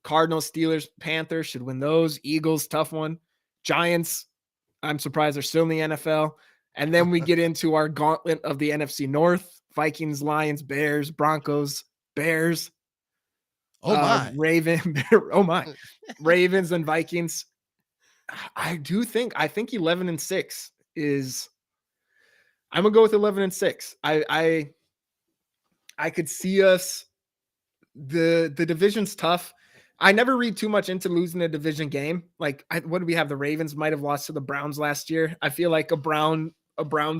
Speaker 3: Cardinals, Steelers, Panthers should win those. Eagles, tough one. Giants, I'm surprised they're still in the NFL. And then we get into our gauntlet of the NFC North: Vikings, Lions, Bears, Broncos, Bears.
Speaker 2: Oh my.
Speaker 3: Ravens and Vikings. I think 11-6 is. I'm gonna go with 11-6. I could see us. The division's tough. I never read too much into losing a division game. Like, what do we have? The Ravens might have lost to the Browns last year. I feel like a Browns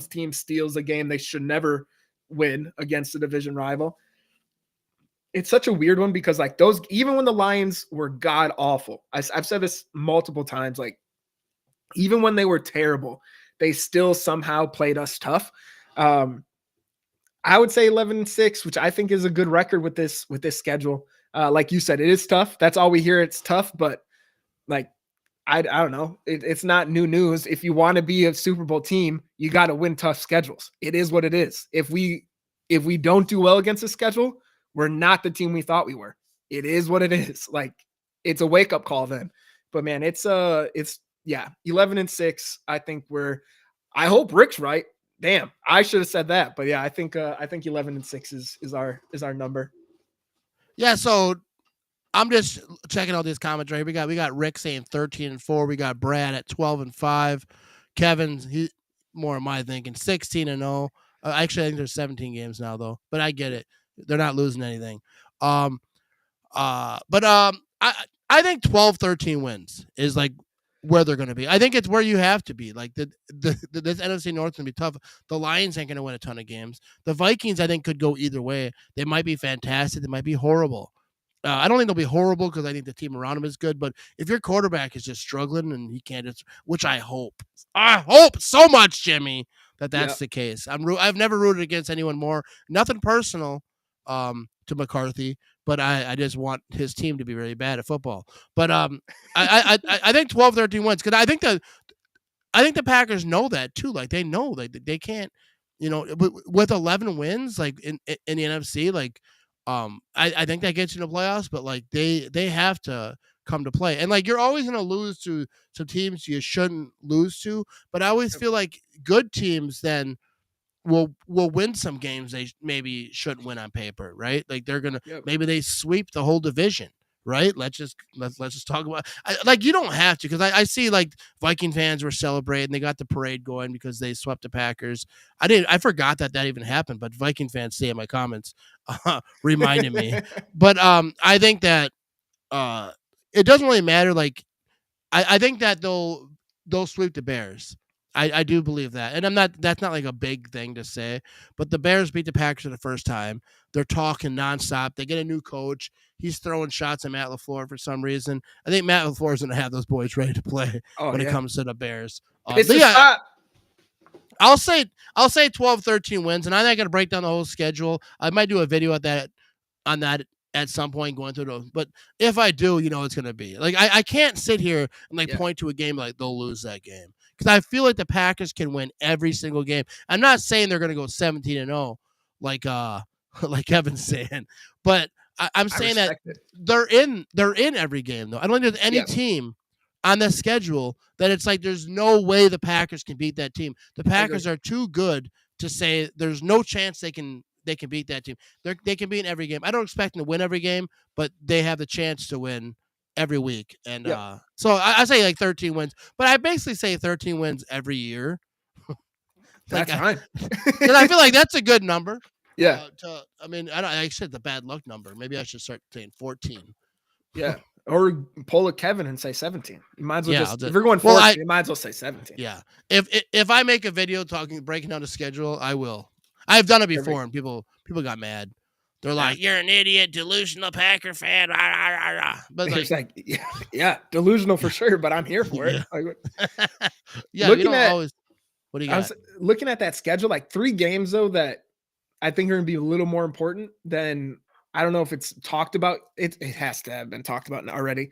Speaker 3: team steals a game they should never win against a division rival. It's such a weird one because like those, even when the Lions were god awful, I've said this multiple times, like even when they were terrible, they still somehow played us tough. I would say 11-6, which I think is a good record with this schedule. Like you said, it is tough. That's all we hear. It's tough, but like, I don't know. It's not new news. If you want to be a Super Bowl team, you got to win tough schedules. It is what it is. If we don't do well against the schedule, we're not the team we thought we were. It is what it is. Like, it's a wake up call then. But man, it's 11-6. I think I hope Rick's right. Damn, I should have said that. But yeah, I think 11-6 is our number.
Speaker 2: Yeah, so I'm just checking out these comments right here. We got Rick saying 13-4. We got Brad at 12-5. Kevin's he more of my thinking 16-0. Actually, I think there's 17 games now though, but I get it. They're not losing anything. I think 12-13 wins is like where they're going to be. I think it's where you have to be. Like this NFC North is going to be tough. The Lions ain't going to win a ton of games. The Vikings, I think, could go either way. They might be fantastic. They might be horrible. I don't think they'll be horrible because I think the team around him is good. But if your quarterback is just struggling and he can't, which I hope so much, Jimmy, that's the case. I've never rooted against anyone more. Nothing personal to McCarthy, but I just want his team to be really bad at football. But I think 12-13 wins because I think the Packers know that too. Like they know they can't, with 11 wins like in the NFC, like I think that gets you in the playoffs, but like they have to come to play. And like you're always going to lose to some teams you shouldn't lose to, but I always feel like good teams then will win some games they maybe shouldn't win on paper, right? Like they're gonna
Speaker 3: Yep.
Speaker 2: maybe they sweep the whole division, right? Let's just talk about like you don't have to because I see like Viking fans were celebrating, they got the parade going because they swept the Packers. I forgot that even happened, but Viking fans say in my comments reminded me. But I think that uh it doesn't really matter. Like I think that they'll sweep the Bears. I do believe that. And that's not like a big thing to say, but the Bears beat the Packers for the first time. They're talking nonstop. They get a new coach. He's throwing shots at Matt LaFleur for some reason. I think Matt LaFleur is going to have those boys ready to play when it comes to the Bears.
Speaker 3: It's
Speaker 2: But
Speaker 3: a
Speaker 2: yeah,
Speaker 3: shot.
Speaker 2: I'll say 12, 13 wins, and I'm not going to break down the whole schedule. I might do a video on that at some point going through those. But if I do, it's going to be like I can't sit here and like point to a game like they'll lose that game because I feel like the Packers can win every single game. I'm not saying they're going to go 17-0 like like Kevin's saying, but I'm saying that they're in every game though. I don't think there's any team on the schedule that it's like there's no way the Packers can beat that team. The Packers are too good to say there's no chance they can beat that team. They can beat in every game. I don't expect them to win every game, but they have the chance to win every week. And so I say like 13 wins, but I basically say 13 wins every year.
Speaker 3: That's fine.
Speaker 2: Because I feel like that's a good number.
Speaker 3: Yeah.
Speaker 2: I said the bad luck number. Maybe I should start saying 14.
Speaker 3: Yeah. Or pull a Kevin and say 17. You might as well if we're going 14, you might as well say 17.
Speaker 2: Yeah. If I make a video breaking down the schedule, I will. I've done it before, and people got mad. They're like, "You're an idiot, delusional Packer fan." Rah, rah, rah, rah. But
Speaker 3: it's like, yeah, delusional for sure. But I'm here for it.
Speaker 2: Yeah, you don't always. What do you got?
Speaker 3: I was looking at that schedule, like 3 games though that I think are going to be a little more important than. I don't know if it's talked about. It has to have been talked about already.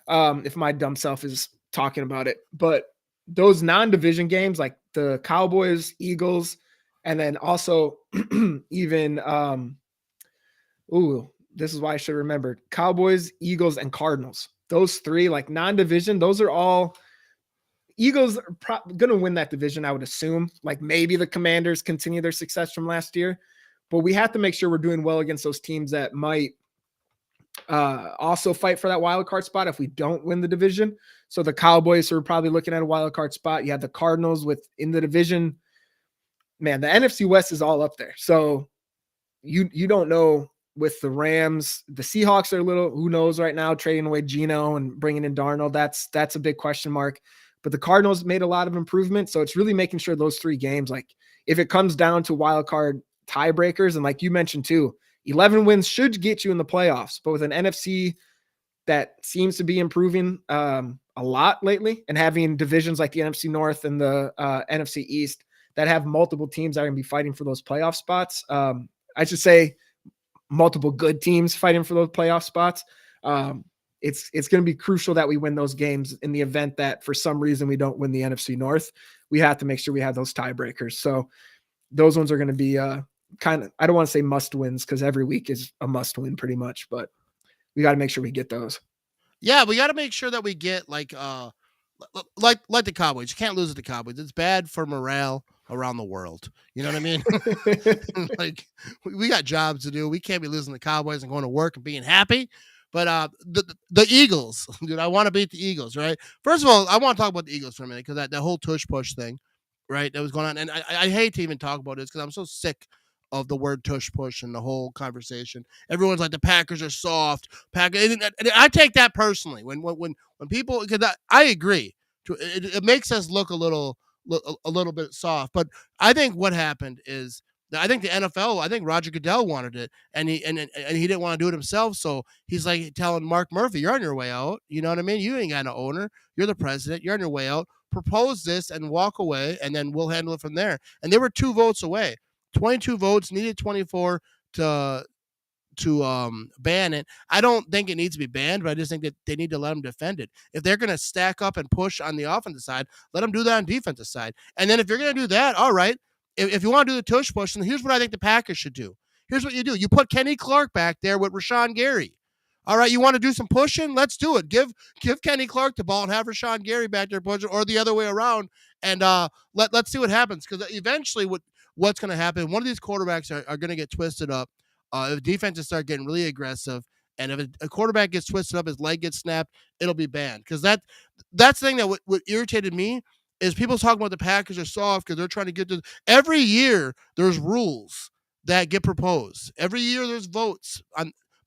Speaker 3: If my dumb self is talking about it, but those non-division games like the Cowboys, Eagles, and then also even this is why I should remember Cowboys, Eagles, and Cardinals. Those 3 like non-division, those are all Eagles are going to win that division, I would assume. Like maybe the Commanders continue their success from last year. But we have to make sure we're doing well against those teams that might also fight for that wild card spot if we don't win the division. So the Cowboys are probably looking at a wild card spot. You have the Cardinals in the division. Man, the NFC West is all up there. So you don't know with the Rams. The Seahawks are who knows right now, trading away Geno and bringing in Darnold. That's a big question mark. But the Cardinals made a lot of improvement. So it's really making sure those 3 games, like if it comes down to wild card tiebreakers, and like you mentioned too, 11 wins should get you in the playoffs, but with an NFC that seems to be improving a lot lately and having divisions like the NFC North and the NFC East that have multiple teams that are going to be fighting for those playoff spots. I should say multiple good teams fighting for those playoff spots. It's going to be crucial that we win those games in the event that for some reason we don't win the NFC North. We have to make sure we have those tiebreakers. So those ones are going to be kind of, I don't want to say must wins because every week is a must win pretty much, but we got to make sure we get those.
Speaker 2: Yeah, we got to make sure that we get like the Cowboys. You can't lose to the Cowboys. It's bad for morale around the world. You know what I mean? Like we got jobs to do. We can't be losing the Cowboys and going to work and being happy. But the Eagles, dude, I want to beat the Eagles, right? First of all, I want to talk about the Eagles for a minute because that whole tush push thing, right, that was going on. And I hate to even talk about this because I'm so sick of the word tush push and the whole conversation. Everyone's like the Packers are soft. And I take that personally when people, because I agree. It makes us look a little bit soft. But I think what happened is I think the NFL, I think Roger Goodell wanted it, and he didn't want to do it himself. So he's like telling Mark Murphy, "You're on your way out. You know what I mean? You ain't got no owner. You're the president. You're on your way out. Propose this and walk away, and then we'll handle it from there." And they were 2 votes away. 22 votes, needed 24 to ban it. I don't think it needs to be banned, but I just think that they need to let them defend it. If they're going to stack up and push on the offensive side, let them do that on defensive side. And then if you're going to do that, all right. If you want to do the tush push, then here's what I think the Packers should do. here's what you do. You put Kenny Clark back there with Rashawn Gary. All right, you want to do some pushing? Let's do it. Give Kenny Clark the ball and have Rashawn Gary back there pushing, or the other way around. And let's see what happens, because eventually what's going to happen, one of these quarterbacks are going to get twisted up. If defenses start getting really aggressive, and if a quarterback gets twisted up, his leg gets snapped, it'll be banned. Because that's the thing that what irritated me is people talking about the Packers are soft because they're trying to get to. Every year there's rules that get proposed. Every year there's votes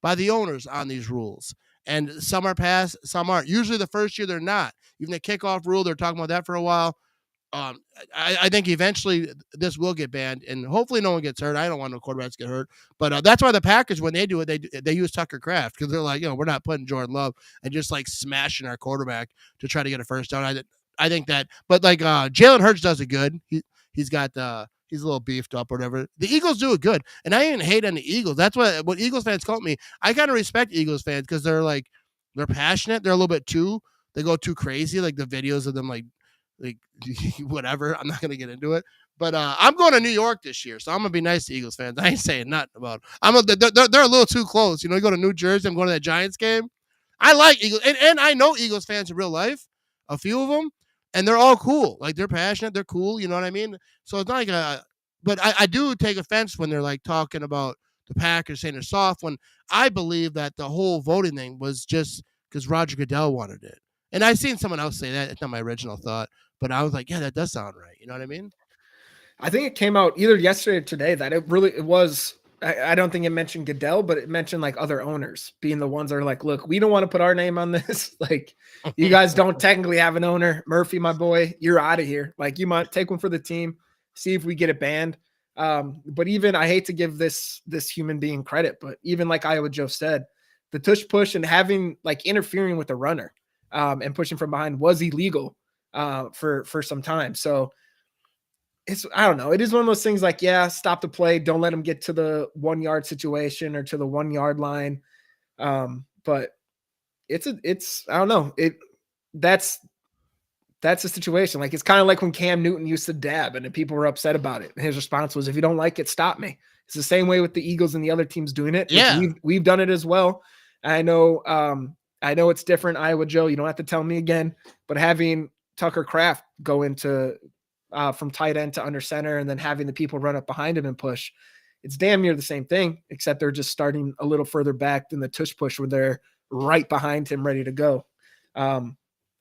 Speaker 2: by the owners on these rules. And some are passed, some aren't. Usually the first year they're not. Even the kickoff rule, they're talking about that for a while. I think eventually this will get banned, and hopefully no one gets hurt. I don't want no quarterbacks to get hurt, but that's why the Packers, when they do it, they use Tucker Kraft, because they're like, we're not putting Jordan Love and just like smashing our quarterback to try to get a first down. I think that, but like Jalen Hurts does it good. He's got he's a little beefed up or whatever. The Eagles do it good, and I didn't hate on the Eagles. That's what Eagles fans call me. I kind of respect Eagles fans because they're passionate. They're a little bit they go too crazy. Like the videos of them like whatever. I'm not gonna get into it, but I'm going to New York this year, so I'm gonna be nice to Eagles fans. I ain't saying nothing about them. They're a little too close. You go to New Jersey. I'm going to that Giants game. I like Eagles, and I know Eagles fans in real life, a few of them, and they're all cool. Like they're passionate, they're cool. You know what I mean? So it's not like but I do take offense when they're like talking about the Packers saying they're soft, when I believe that the whole voting thing was just because Roger Goodell wanted it. And I've seen someone else say that. It's not my original thought, but I was like, yeah, that does sound right. You know what I mean?
Speaker 3: I think it came out either yesterday or today that it was. I don't think it mentioned Goodell, but it mentioned like other owners being the ones that are like, look, we don't want to put our name on this. Like, you guys don't technically have an owner. Murphy, my boy, you're out of here. Like, you might take one for the team, see if we get it banned. But even, I hate to give this human being credit, but even like Iowa Joe said, the tush push and having like interfering with the runner and pushing from behind was illegal for some time. So I don't know. It is one of those things like, yeah, stop the play. Don't let them get to the 1 yard situation or to the 1 yard line. But I don't know. That's the situation. Like, it's kind of like when Cam Newton used to dab and people were upset about it. And his response was, if you don't like it, stop me. It's the same way with the Eagles and the other teams doing it.
Speaker 2: Yeah.
Speaker 3: We've done it as well. I know it's different, Iowa Joe. You don't have to tell me again, but having Tucker Kraft go into from tight end to under center and then having the people run up behind him and push, it's damn near the same thing, except they're just starting a little further back than the tush push where they're right behind him ready to go. I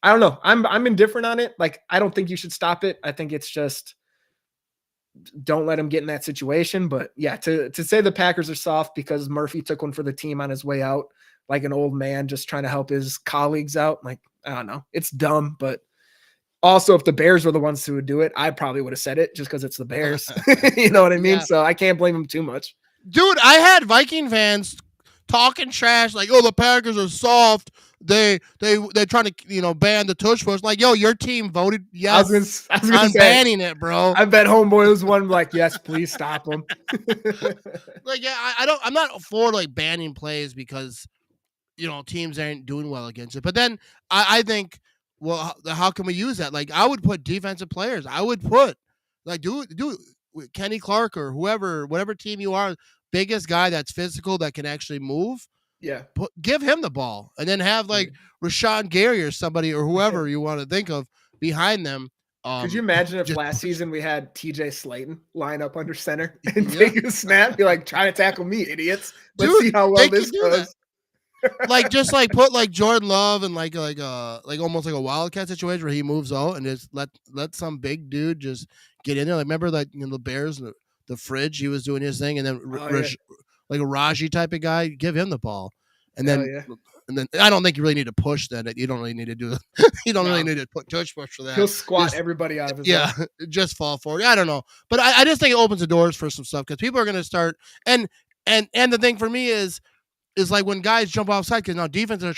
Speaker 3: don't know. I'm indifferent on it. Like, I don't think you should stop it. I think it's just don't let him get in that situation. But yeah, to say the Packers are soft because Murphy took one for the team on his way out, like an old man just trying to help his colleagues out. Like, I don't know. It's dumb, but also, if the Bears were the ones who would do it, I probably would have said it just because it's the Bears. You know what I mean? Yeah. So I can't blame them too much.
Speaker 2: Dude, I had Viking fans talking trash like, "Oh, the Packers are soft. They're trying to ban the tush push." Like, yo, your team voted yes. I was gonna say, banning it, bro.
Speaker 3: I bet homeboy was one like, yes, please stop them.
Speaker 2: Like, yeah, I'm not for like banning plays because teams aren't doing well against it. But then I think, well, how can we use that? Like, I would put defensive players. I would put like do Kenny Clark or whatever team you are, biggest guy that's physical that can actually move.
Speaker 3: Yeah,
Speaker 2: give him the ball, and then have like Rashawn Gary or somebody or whoever you want to think of behind them.
Speaker 3: Could you imagine if last season we had TJ Slayton line up under center and take a snap, be like, try to tackle me, idiots. Let's see how well this goes.
Speaker 2: Like, just like put like Jordan Love and like almost like a Wildcat situation where he moves out and just let some big dude just get in there. Like, remember like the Bears, the fridge, he was doing his thing, and then like a Raji type of guy, give him the ball, and then I don't think you really need to push that. You don't really need to do you don't really need to put touch push for that.
Speaker 3: He'll squat everybody out of his
Speaker 2: life. Just fall forward. I don't know, but I just think it opens the doors for some stuff because people are going to start and the thing for me is like when guys jump offside because now defenses are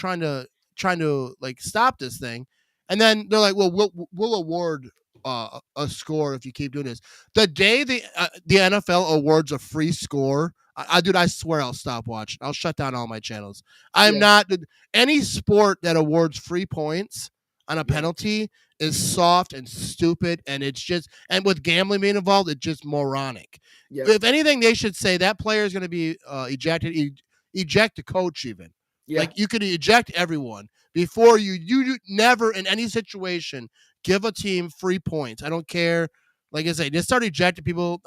Speaker 2: trying to like stop this thing, and then they're like, well, we'll award a score if you keep doing this. The day the NFL awards a free score, I swear I'll stop watching. I'll shut down all my channels. I'm not any sport that awards free points. on a
Speaker 3: Yeah.
Speaker 2: penalty is soft and stupid, and it's just, and with gambling being involved, it's just moronic.
Speaker 3: Yeah.
Speaker 2: If anything, they should say that player is going to be ejected. Eject the coach even.
Speaker 3: Yeah.
Speaker 2: Like you could eject everyone before you never in any situation give a team free points. I don't care. Like I say, just start ejecting people.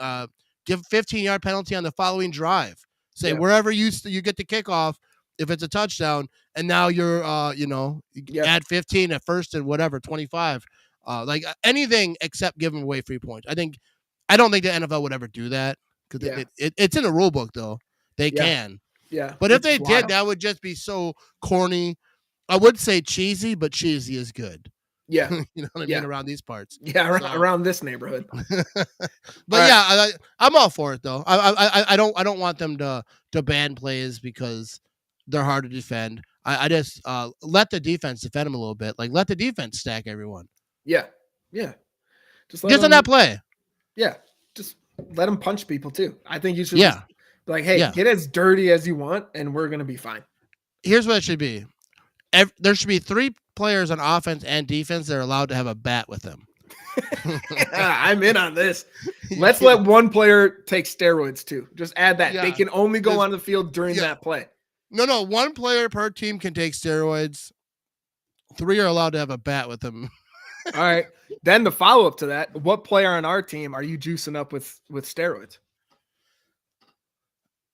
Speaker 2: Give 15-yard penalty on the following drive. Say
Speaker 3: Yeah.
Speaker 2: wherever you get the kickoff, if it's a touchdown, and now you're
Speaker 3: Yeah.
Speaker 2: add 15 at first and whatever 25. Like anything except giving away free points. I don't think the NFL would ever do that because
Speaker 3: Yeah.
Speaker 2: it's in the rule book though. They
Speaker 3: Yeah.
Speaker 2: can.
Speaker 3: Yeah.
Speaker 2: But if
Speaker 3: It's
Speaker 2: they
Speaker 3: wild.
Speaker 2: did, that would just be so corny. I would say cheesy, but cheesy is good.
Speaker 3: Yeah.
Speaker 2: You know what I
Speaker 3: Yeah.
Speaker 2: mean? Around these parts.
Speaker 3: Yeah. Around,
Speaker 2: So-
Speaker 3: around this neighborhood.
Speaker 2: But
Speaker 3: right.
Speaker 2: yeah, I'm all for it though. I don't want them to ban plays because they're hard to defend. I just let the defense defend them a little bit. Like let the defense stack everyone.
Speaker 3: Yeah. Yeah. Just let
Speaker 2: Just on
Speaker 3: them,
Speaker 2: that play.
Speaker 3: yeah. Just let them punch people too. I think you should
Speaker 2: Yeah.
Speaker 3: just be like, hey,
Speaker 2: Yeah.
Speaker 3: get as dirty as you want, and we're gonna be fine.
Speaker 2: Here's what it should be. There should be 3 players on offense and defense that are allowed to have a bat with them.
Speaker 3: I'm in on this. Let's let one player take steroids too. Just add that.
Speaker 2: Yeah.
Speaker 3: They can only go
Speaker 2: Just-
Speaker 3: on the field during
Speaker 2: yeah.
Speaker 3: that play.
Speaker 2: No, 1 player per team can take steroids. 3 are allowed to have a bat with them.
Speaker 3: All right. Then the follow-up to that, what player on our team are you juicing up with steroids?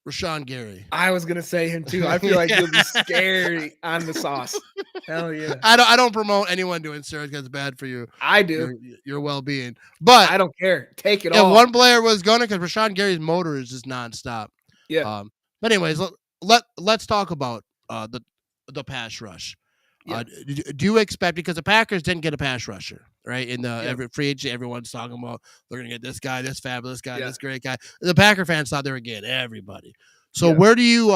Speaker 2: Rashawn Gary.
Speaker 3: I was gonna say him too. I feel like he'll be scary on the sauce. Hell yeah.
Speaker 2: I don't promote anyone doing steroids because it's bad for you.
Speaker 3: I do.
Speaker 2: Your well-being. But
Speaker 3: I don't care. Take it
Speaker 2: if
Speaker 3: all.
Speaker 2: one player was gonna, because Rashawn Gary's motor is just nonstop.
Speaker 3: Yeah.
Speaker 2: But anyways, let's talk about the pass rush.
Speaker 3: Yeah.
Speaker 2: Do you expect, because the Packers didn't get a pass rusher, right? In the
Speaker 3: Yeah.
Speaker 2: every free agency, everyone's talking about they're gonna get this guy, this fabulous guy,
Speaker 3: Yeah.
Speaker 2: this great guy. The Packer fans thought they were getting everybody. So
Speaker 3: Yeah.
Speaker 2: where do you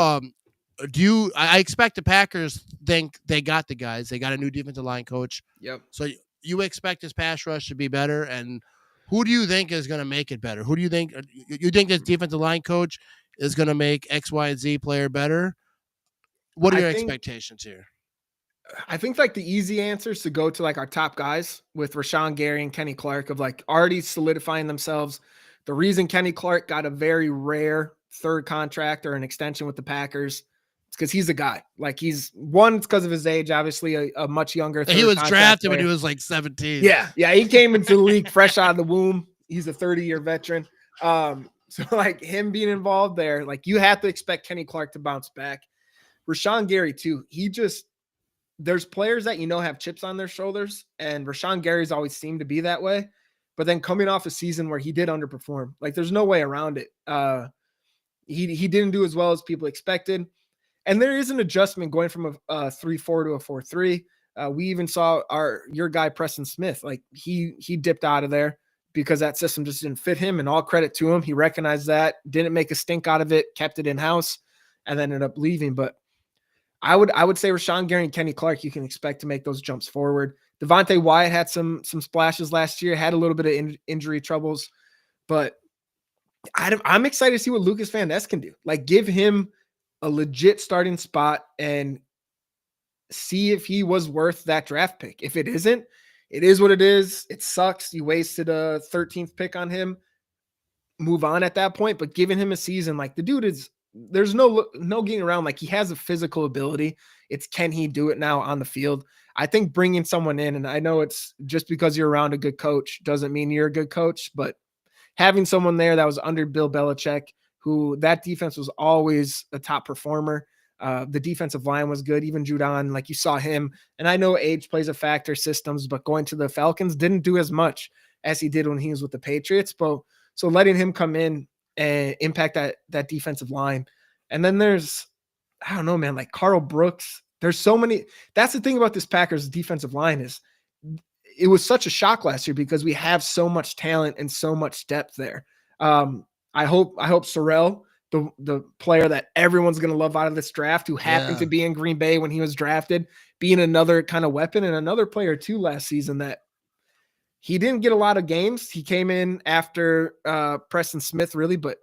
Speaker 2: I expect the Packers think they got the guys. They got a new defensive line coach.
Speaker 3: Yep.
Speaker 2: So you expect this pass rush to be better, and who do you think is going to make it better? Who do you think this defensive line coach is going to make X, Y, and Z player better? What are
Speaker 3: I
Speaker 2: your
Speaker 3: think-
Speaker 2: expectations here?
Speaker 3: I think like the easy answer is to go to like our top guys with Rashawn Gary and Kenny Clark of like already solidifying themselves. The reason Kenny Clark got a very rare 3rd contract or an extension with the Packers, it's because he's a guy. Like it's because of his age, obviously a much younger.
Speaker 2: He
Speaker 3: 3rd
Speaker 2: was
Speaker 3: contract
Speaker 2: drafted when
Speaker 3: player.
Speaker 2: he was like 17.
Speaker 3: Yeah, he came into the league fresh out of the womb. He's a 30-year veteran. So like him being involved there, like you have to expect Kenny Clark to bounce back. Rashawn Gary too. There's players that have chips on their shoulders, and Rashawn Gary's always seemed to be that way. But then coming off a season where he did underperform, like there's no way around it. He didn't do as well as people expected. And there is an adjustment going from a 3-4 to a 4-3. We even saw your guy Preston Smith, like he dipped out of there because that system just didn't fit him, and all credit to him. He recognized that, didn't make a stink out of it, kept it in-house, and then ended up leaving. But I would say Rashawn Gary and Kenny Clark, you can expect to make those jumps forward. Devontae Wyatt had some splashes last year, had a little bit of injury troubles, but I'm excited to see what Lucas Van Ness can do. Like give him a legit starting spot and see if he was worth that draft pick. If it isn't, it is what it is. It sucks. You wasted a 13th pick on him. Move on at that point, but giving him a season, like the dude there's no getting around. Like he has a physical ability. It's can he do it now on the field? I think bringing someone in, and I know it's just because you're around a good coach doesn't mean you're a good coach, but having someone there that was under Bill Belichick, who that defense was always a top performer. The defensive line was good. Even Judon, like you saw him, and I know age plays a factor, systems, but going to the Falcons didn't do as much as he did when he was with the Patriots. But so letting him come in and impact that defensive line. And then there's, I don't know, man, like Carl Brooks. There's so many. That's the thing about this Packers defensive line is it was such a shock last year because we have so much talent and so much depth there. I hope Sorrell, the player that everyone's going to love out of this draft, who happened to be in Green Bay when he was drafted, being another kind of weapon, and another player too last season that he didn't get a lot of games. He came in after Preston Smith, really, but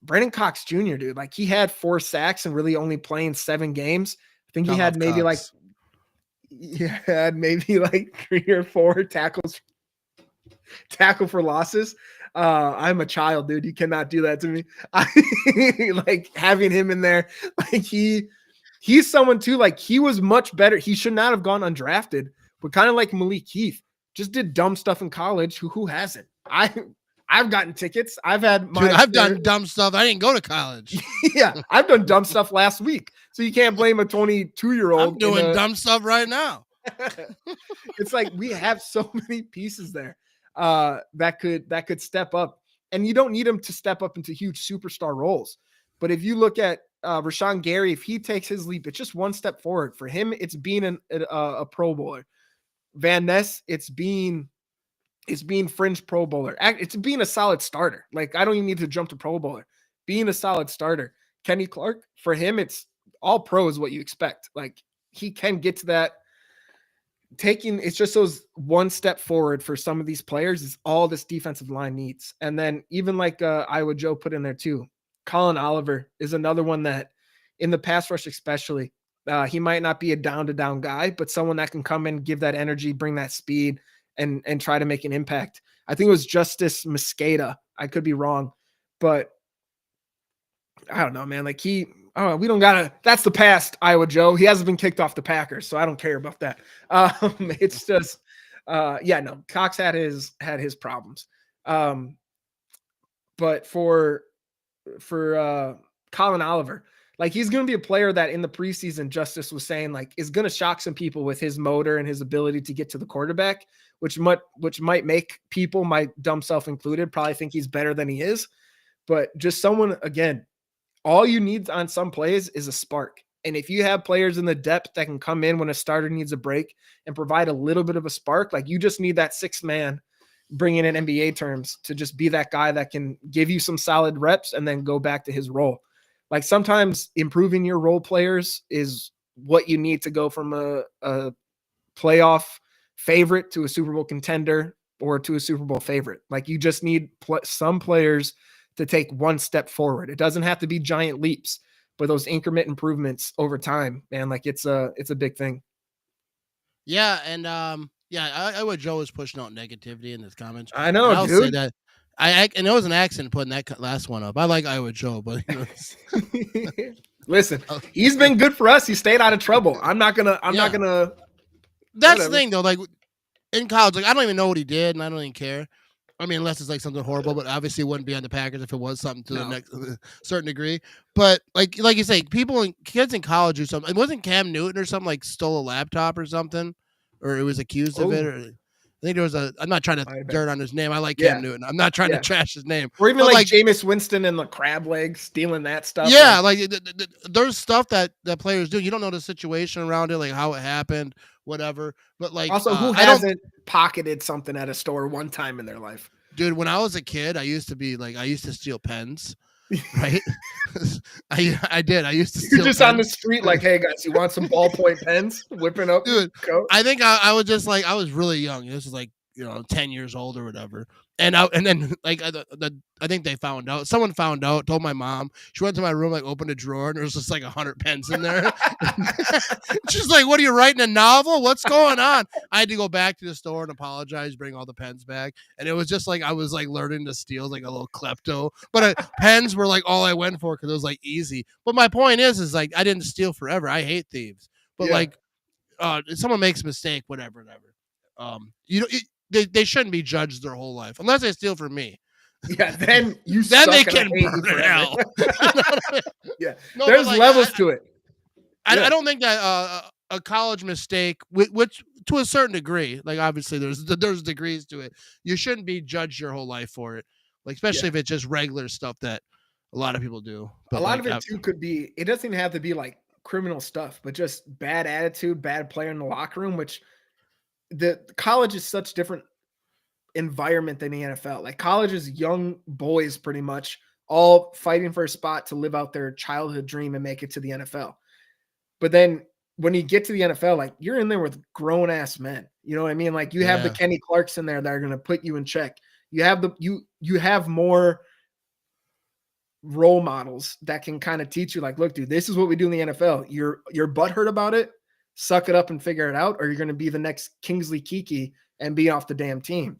Speaker 3: Brandon Cox Jr., dude, like he had 4 sacks and really only playing 7 games. I think he had maybe like Yeah, maybe like 3 or 4 tackle for losses. I'm a child, dude. You cannot do that to me. I like having him in there. Like he's someone too. Like he was much better. He should not have gone undrafted, but kind of like Malik Heath, just did dumb stuff in college. Who hasn't? I've gotten tickets. I've had my
Speaker 2: Dude, I've done dumb stuff. I didn't go to college.
Speaker 3: yeah, I've done dumb stuff last week. So you can't blame a 22-year-old.
Speaker 2: I'm doing dumb stuff right now.
Speaker 3: It's like we have so many pieces there that could step up, and you don't need them to step up into huge superstar roles. But if you look at Rashawn Gary, if he takes his leap, it's just one step forward for him. It's being a Pro Bowler. Van Ness, it's being fringe Pro Bowler. It's being a solid starter. Like I don't even need to jump to Pro Bowler. Being a solid starter. Kenny Clark, for him, it's all pro is what you expect. Like he can get to that. It's just those one step forward for some of these players is all this defensive line needs. And then even like Iowa Joe put in there too, Colin Oliver is another one that in the pass rush, especially he might not be a down to down guy, but someone that can come in, give that energy, bring that speed and try to make an impact. I think it was Justice Mosqueda. I could be wrong, but I don't know, man. Like we don't gotta. That's the past, Iowa Joe. He hasn't been kicked off the Packers, so I don't care about that. It's just, no. Cox had his problems, but for Colin Oliver, like he's going to be a player that in the preseason, Justice was saying like is going to shock some people with his motor and his ability to get to the quarterback, which might make people, my dumb self included, probably think he's better than he is. But just someone again. All you need on some plays is a spark. And if you have players in the depth that can come in when a starter needs a break and provide a little bit of a spark, like you just need that sixth man, bringing in NBA terms, to just be that guy that can give you some solid reps and then go back to his role. Like sometimes improving your role players is what you need to go from a playoff favorite to a Super Bowl contender or to a Super Bowl favorite. Like you just need some players to take one step forward. It doesn't have to be giant leaps, but those increment improvements over time, man, like it's a big thing.
Speaker 2: Yeah. And Iowa Joe was pushing out negativity in his comments.
Speaker 3: I know,
Speaker 2: I'll
Speaker 3: dude.
Speaker 2: say that I know it was an accident putting that last one up. I like Iowa Joe, but
Speaker 3: listen, he's been good for us. He stayed out of trouble. I'm not gonna.
Speaker 2: That's
Speaker 3: whatever.
Speaker 2: the thing though. Like in college, like I don't even know what he did, and I don't even care. I mean, unless it's like something horrible, but obviously it wouldn't be on the Packers if it was something to the next certain degrey. But like you say, kids in college or something. It wasn't Cam Newton or something like stole a laptop or something, or it was accused of it. Or I think there was I'm not trying to dirt on his name. I like Cam Newton. I'm not trying to trash his name.
Speaker 3: Or even like Jameis Winston and the crab legs stealing that stuff.
Speaker 2: Yeah, like there's stuff that players do. You don't know the situation around it, like how it happened, whatever. But like
Speaker 3: also, who hasn't pocketed something at a store one time in their life?
Speaker 2: Dude, when I was a kid, I used to steal pens, right? I did. I used to steal
Speaker 3: just
Speaker 2: pens.
Speaker 3: On the street like, hey guys, you want some ballpoint pens? Whipping up.
Speaker 2: Dude, I think I was just like, I was really young. This was like, 10 years old or whatever. And then like I think they found out. Someone found out, told my mom. She went to my room, like opened a drawer, and there was just like 100 pens in there. She's like, "What are you writing, a novel? What's going on?" I had to go back to the store and apologize, bring all the pens back, and it was just like I was like learning to steal, like a little klepto. But pens were like all I went for because it was like easy. But my point is like I didn't steal forever. I hate thieves, but like if someone makes a mistake, whatever. They shouldn't be judged their whole life unless they steal from me.
Speaker 3: Yeah, then
Speaker 2: they can burn in hell.
Speaker 3: Yeah, no, there's levels to it.
Speaker 2: I don't think that a college mistake, which to a certain degree, like obviously there's degrees to it. You shouldn't be judged your whole life for it, like especially if it's just regular stuff that a lot of people do. But
Speaker 3: a lot of it too could be. It doesn't even have to be like criminal stuff, but just bad attitude, bad player in the locker room, which. The college is such different environment than the NFL. Like college is young boys pretty much all fighting for a spot to live out their childhood dream and make it to the NFL. But then when you get to the NFL, like you're in there with grown ass men. You know what I mean? Like you have the Kenny Clarks in there that are going to put you in check. You have you have more role models that can kind of teach you like, look, dude, this is what we do in the NFL. You're butthurt about it. suck it up and figure it out, or you're going to be the next Kingsley Keke and be off the damn team.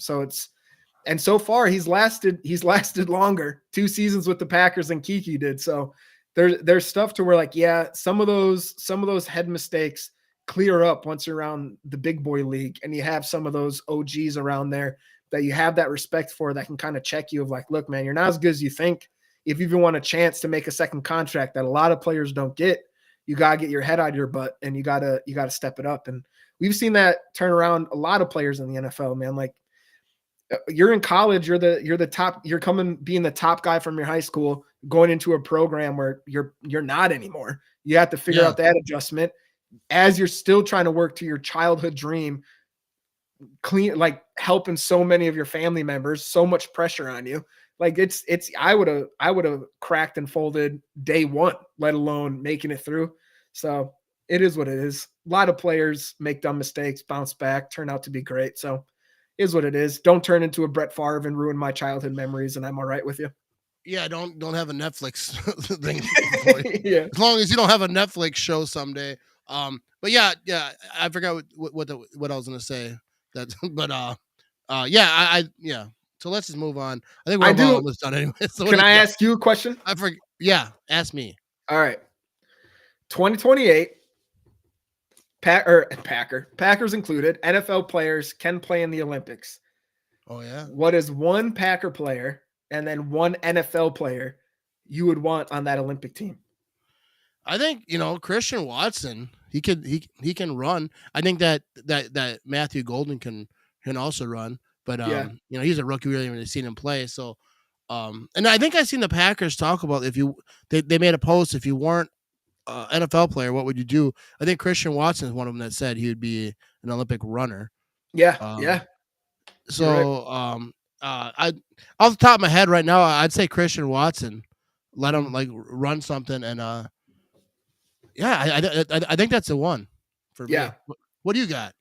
Speaker 3: And so far he's lasted longer, 2 seasons with the Packers than Keke did. So there's stuff to where like, yeah, some of those head mistakes clear up once you're around the big boy league and you have some of those OGs around there that you have that respect for that can kind of check you of like, look, man, you're not as good as you think. If you even want a chance to make a second contract that a lot of players don't get, you got to get your head out of your butt and you got to step it up. And we've seen that turn around a lot of players in the NFL, man. Like you're in college, you're the top, you're being the top guy from your high school, going into a program where you're not anymore. You have to figure out that adjustment as you're still trying to work to your childhood dream, like helping so many of your family members, so much pressure on you. Like I would have cracked and folded day one, let alone making it through. So it is what it is. A lot of players make dumb mistakes, bounce back, turn out to be great. So it is what it is. Don't turn into a Brett Favre and ruin my childhood memories. And I'm all right with you.
Speaker 2: Yeah. Don't have a Netflix thing. Yeah. As long as you don't have a Netflix show someday. But yeah, I forgot what I was gonna say. That, but yeah. So let's just move on. I think we're almost done anyway. So
Speaker 3: can I ask you a question?
Speaker 2: I forget. Yeah, ask me.
Speaker 3: All right. 2028. Packers included. NFL players can play in the Olympics.
Speaker 2: Oh yeah.
Speaker 3: What is one Packer player and then one NFL player you would want on that Olympic team?
Speaker 2: I think, Christian Watson, he can run. I think that Matthew Golden can also run, but he's a rookie. We haven't even seen him play. So, and I think I've seen the Packers talk about they made a post, if you weren't an NFL player, what would you do? I think Christian Watson is one of them that said he would be an Olympic runner.
Speaker 3: Yeah.
Speaker 2: So, I off the top of my head right now, I'd say Christian Watson. Let him like run something and I think that's the one for me. What do you got?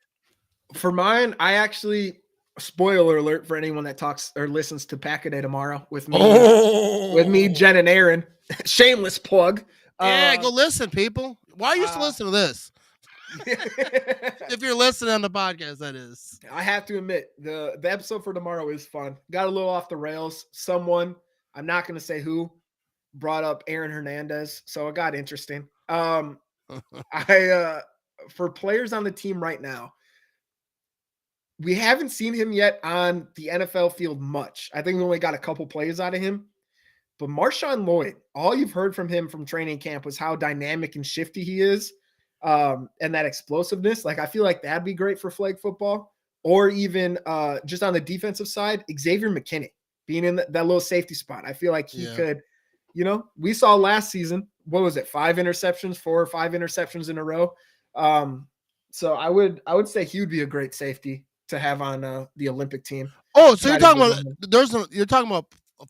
Speaker 3: For mine, I actually, spoiler alert for anyone that talks or listens to Pack-A-Day tomorrow with me, Jen and Aaron. Shameless plug.
Speaker 2: Yeah, go listen, people. Why are you still listening to this? If you're listening on the podcast, that is.
Speaker 3: I have to admit, the episode for tomorrow is fun. Got a little off the rails. Someone, I'm not going to say who, brought up Aaron Hernandez, so it got interesting. For players on the team right now, we haven't seen him yet on the NFL field much. I think we only got a couple plays out of him. But Marshawn Lloyd, all you've heard from him from training camp was how dynamic and shifty he is, and that explosiveness. Like, I feel like that'd be great for flag football. Or even just on the defensive side, Xavier McKinney being in that little safety spot. I feel like he could, we saw last season, what was it, 4 or 5 interceptions in a row. So I would say he would be a great safety to have on the Olympic team.
Speaker 2: Oh, so you're talking about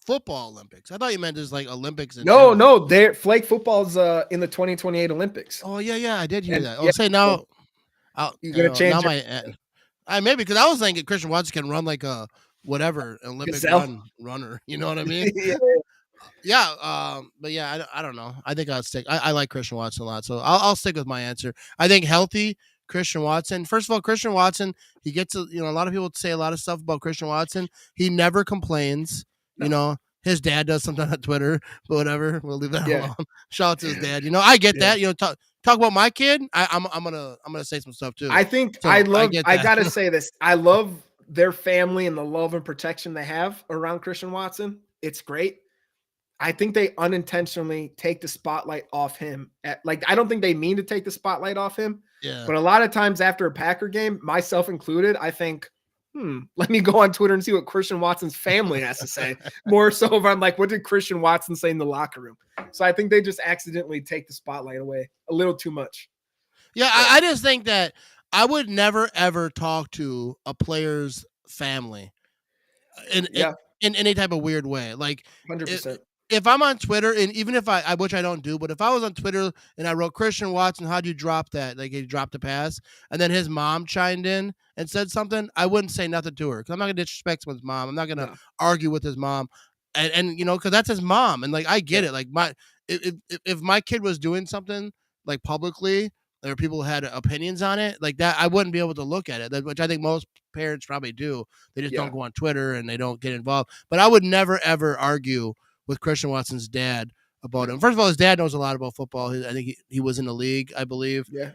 Speaker 2: football Olympics. I thought you meant there's like Olympics.
Speaker 3: No, flag football's in the 2028 Olympics.
Speaker 2: Oh yeah, I did hear that. Oh, say now,
Speaker 3: you're gonna change
Speaker 2: maybe because I was thinking Christian Watson can run like a whatever Olympic runner. You know what I mean? But yeah, I don't know. I think I'll stick. I like Christian Watson a lot, so I'll stick with my answer. I think healthy Christian Watson. First of all, Christian Watson, he gets a lot of people say a lot of stuff about Christian Watson. He never complains. No. His dad does sometimes on Twitter, but whatever. We'll leave that alone. Shout out to his dad. I get that. Talk about my kid. I'm gonna say some stuff too.
Speaker 3: I think I gotta say this. I love their family and the love and protection they have around Christian Watson. It's great. I think they unintentionally take the spotlight off him. I don't think they mean to take the spotlight off him.
Speaker 2: Yeah.
Speaker 3: But a lot of times after a Packer game, myself included, I think, let me go on Twitter and see what Christian Watson's family has to say. More so if I'm like, what did Christian Watson say in the locker room? So I think they just accidentally take the spotlight away a little too much.
Speaker 2: Yeah, I just think that I would never, ever talk to a player's family in any type of weird way. Like
Speaker 3: 100%.
Speaker 2: If I'm on Twitter, and even if I which I don't do, but if I was on Twitter and I wrote Christian Watson, how'd you drop that? Like he dropped a pass, and then his mom chimed in and said something, I wouldn't say nothing to her because I'm not gonna disrespect someone's mom. I'm not gonna argue with his mom, and because that's his mom, and like I get it. Like if my kid was doing something like publicly, or people had opinions on it like that, I wouldn't be able to look at it, which I think most parents probably do. They just don't go on Twitter and they don't get involved. But I would never, ever argue with Christian Watson's dad about him. First of all, his dad knows a lot about football. I think he was in the league, I believe.
Speaker 3: Yeah.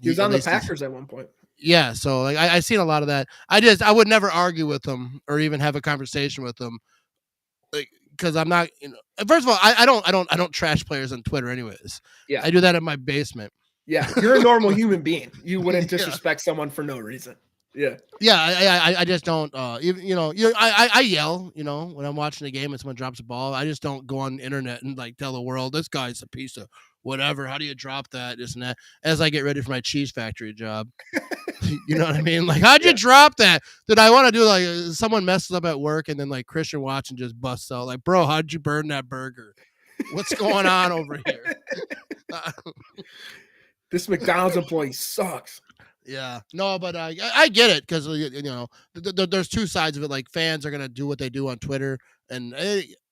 Speaker 3: He was on the Packers at one point.
Speaker 2: Yeah, so like I seen a lot of that. I would never argue with him or even have a conversation with him, like because I'm not. First of all, I don't trash players on Twitter, anyways.
Speaker 3: Yeah,
Speaker 2: I do that in my basement.
Speaker 3: Yeah, you're a normal human being. You wouldn't disrespect someone for no reason. Yeah,
Speaker 2: I just don't. I yell. When I'm watching a game and someone drops a ball, I just don't go on the internet and like tell the world this guy's a piece of whatever. How do you drop that? This and that. As I get ready for my cheese factory job. You know what I mean? Like, how'd you drop that? Did I want to do like someone messes up at work and then like Christian Watson just busts out like, bro, how'd you burn that burger? What's going on over here?
Speaker 3: This McDonald's employee sucks.
Speaker 2: Yeah, no, but I get it because there's two sides of it. Like fans are gonna do what they do on Twitter, and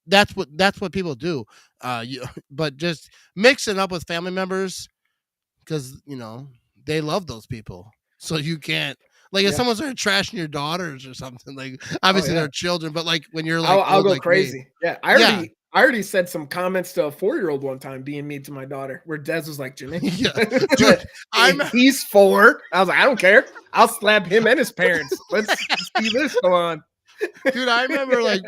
Speaker 2: that's what people do. But just mixing up with family members because they love those people. So you can't if someone started trashing your daughters or something, like obviously they're children, but like when you're like
Speaker 3: I'll go
Speaker 2: like
Speaker 3: crazy.
Speaker 2: Me,
Speaker 3: yeah. I already said some comments to a 4-year-old one time being mean to my daughter where Des was like, Jimmy,
Speaker 2: dude,
Speaker 3: he's 4. I was like, I don't care. I'll slap him and his parents. Let's see this go on.
Speaker 2: Dude, I remember like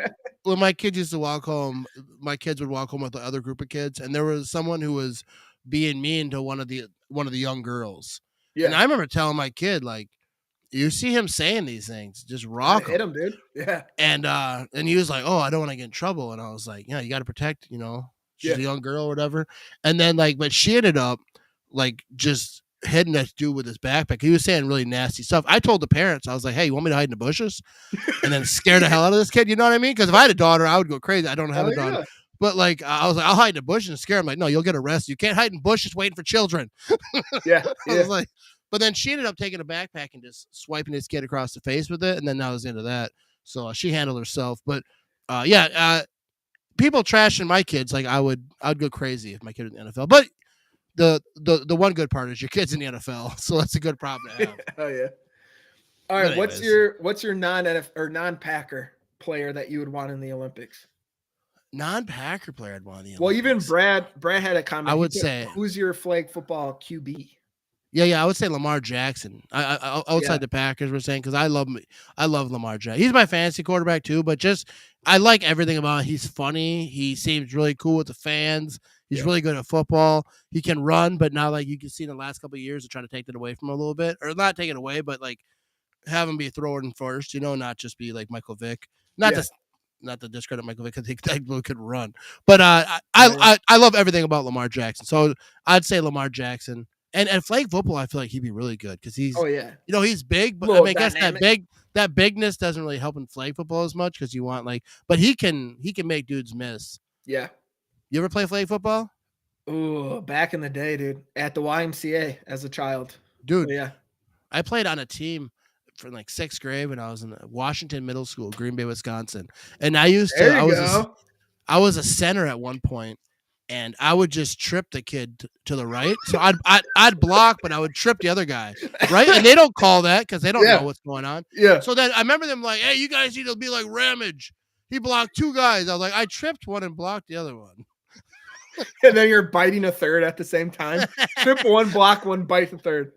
Speaker 2: when my kids used to walk home, my kids would walk home with the other group of kids, and there was someone who was being mean to one of the young girls. Yeah. And I remember telling my kid, like, you see him saying these things, just rock him.
Speaker 3: Hit him, dude. Yeah.
Speaker 2: And he was like, oh, I don't want to get in trouble. And I was like, you got to protect, she's a young girl or whatever. And then but she ended up like just hitting that dude with his backpack. He was saying really nasty stuff. I told the parents, I was like, hey, you want me to hide in the bushes? And then scare the hell out of this kid. You know what I mean? Because if I had a daughter, I would go crazy. I don't have a daughter. But like, I was like, I'll hide in the bushes and scare him. Like, no, you'll get arrested. You can't hide in bushes waiting for children.
Speaker 3: Yeah.
Speaker 2: I was like, but then she ended up taking a backpack and just swiping this kid across the face with it. And then that was the end of that. So she handled herself. But people trashing my kids. Like I'd go crazy if my kid was in the NFL. But the one good part is your kid's in the NFL. So that's a good problem to have.
Speaker 3: Oh yeah. All right. What's your non-Packer player that you would want in the Olympics?
Speaker 2: Non-Packer player I'd want in the Olympics.
Speaker 3: Well, even Brad had a comment.
Speaker 2: I would say,
Speaker 3: who's your flag football QB?
Speaker 2: Yeah, I would say Lamar Jackson. Outside the Packers, we're saying because I love Lamar Jackson. He's my fantasy quarterback too, but I like everything about him. He's funny. He seems really cool with the fans. He's really good at football. He can run, but now like you can see in the last couple of years, they're trying to take that away from him a little bit, or not take it away, but like have him be throwing first. Not just be like Michael Vick. Not to discredit Michael Vick because he could run, but I love everything about Lamar Jackson. So I'd say Lamar Jackson. And flag football, I feel like he'd be really good because he's he's big, but I guess that bigness doesn't really help in flag football as much because you want but he can make dudes miss.
Speaker 3: Yeah.
Speaker 2: You ever play flag football?
Speaker 3: Ooh, back in the day, dude, at the YMCA as a child,
Speaker 2: dude. Yeah, I played on a team for like 6th grade when I was in Washington Middle School, Green Bay, Wisconsin, and I was a center at one point. And I would just trip the kid to the right. So I'd block, but I would trip the other guy, right? And they don't call that because they don't know what's going on.
Speaker 3: Yeah.
Speaker 2: So then I remember them like, hey, you guys need to be like Ramage. He blocked 2 guys. I was like, I tripped one and blocked the other one.
Speaker 3: And then you're biting a third at the same time. Trip one, block one, bite the third.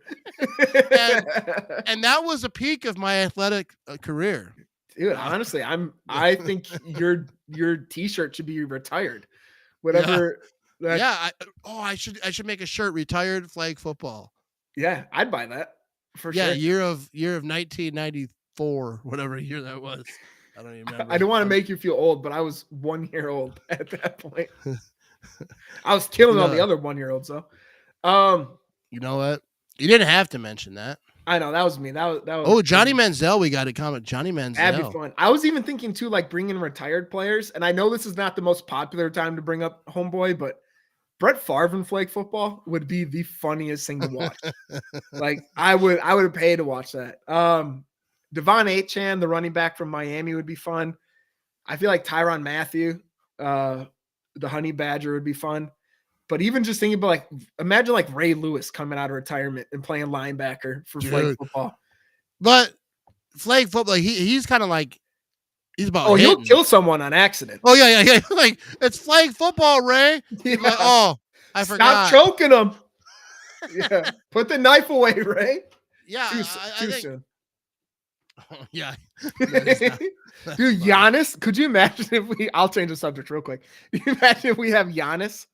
Speaker 2: and that was a peak of my athletic career.
Speaker 3: Dude, honestly, I think your T-shirt should be retired. Whatever.
Speaker 2: Yeah. I should make a shirt. Retired flag football.
Speaker 3: Yeah, I'd buy that for sure.
Speaker 2: Yeah, year of 1994, whatever year that was. I don't even remember.
Speaker 3: I don't want to make you feel old, but I was 1 year old at that point. I was killing all the other 1-year-olds though.
Speaker 2: You know what? You didn't have to mention that.
Speaker 3: I know that was me. That was.
Speaker 2: Oh, Johnny Manziel. We got a comment. Johnny Manziel.
Speaker 3: That'd be fun. I was even thinking too, like bringing retired players. And I know this is not the most popular time to bring up homeboy, but Brett Favre in flag football would be the funniest thing to watch. Like I would pay to watch that. Devon Achane, the running back from Miami, would be fun. I feel like Tyrann Mathieu, the Honey Badger, would be fun. But even just thinking about like, imagine like Ray Lewis coming out of retirement and playing linebacker for flag
Speaker 2: Dude.
Speaker 3: football.
Speaker 2: But flag football, he's kind of like he's about
Speaker 3: Oh, he'll
Speaker 2: hitting.
Speaker 3: kill someone on accident.
Speaker 2: Oh yeah. Like it's flag football, Ray. He's like,
Speaker 3: Yeah.
Speaker 2: oh, I
Speaker 3: Stop
Speaker 2: forgot.
Speaker 3: choking him. Yeah, put the knife away, Ray.
Speaker 2: Yeah,
Speaker 3: Too
Speaker 2: I think.
Speaker 3: soon.
Speaker 2: Yeah,
Speaker 3: Dude,
Speaker 2: that's funny.
Speaker 3: Giannis, could you imagine if I'll change the subject real quick. Can you imagine if we have Giannis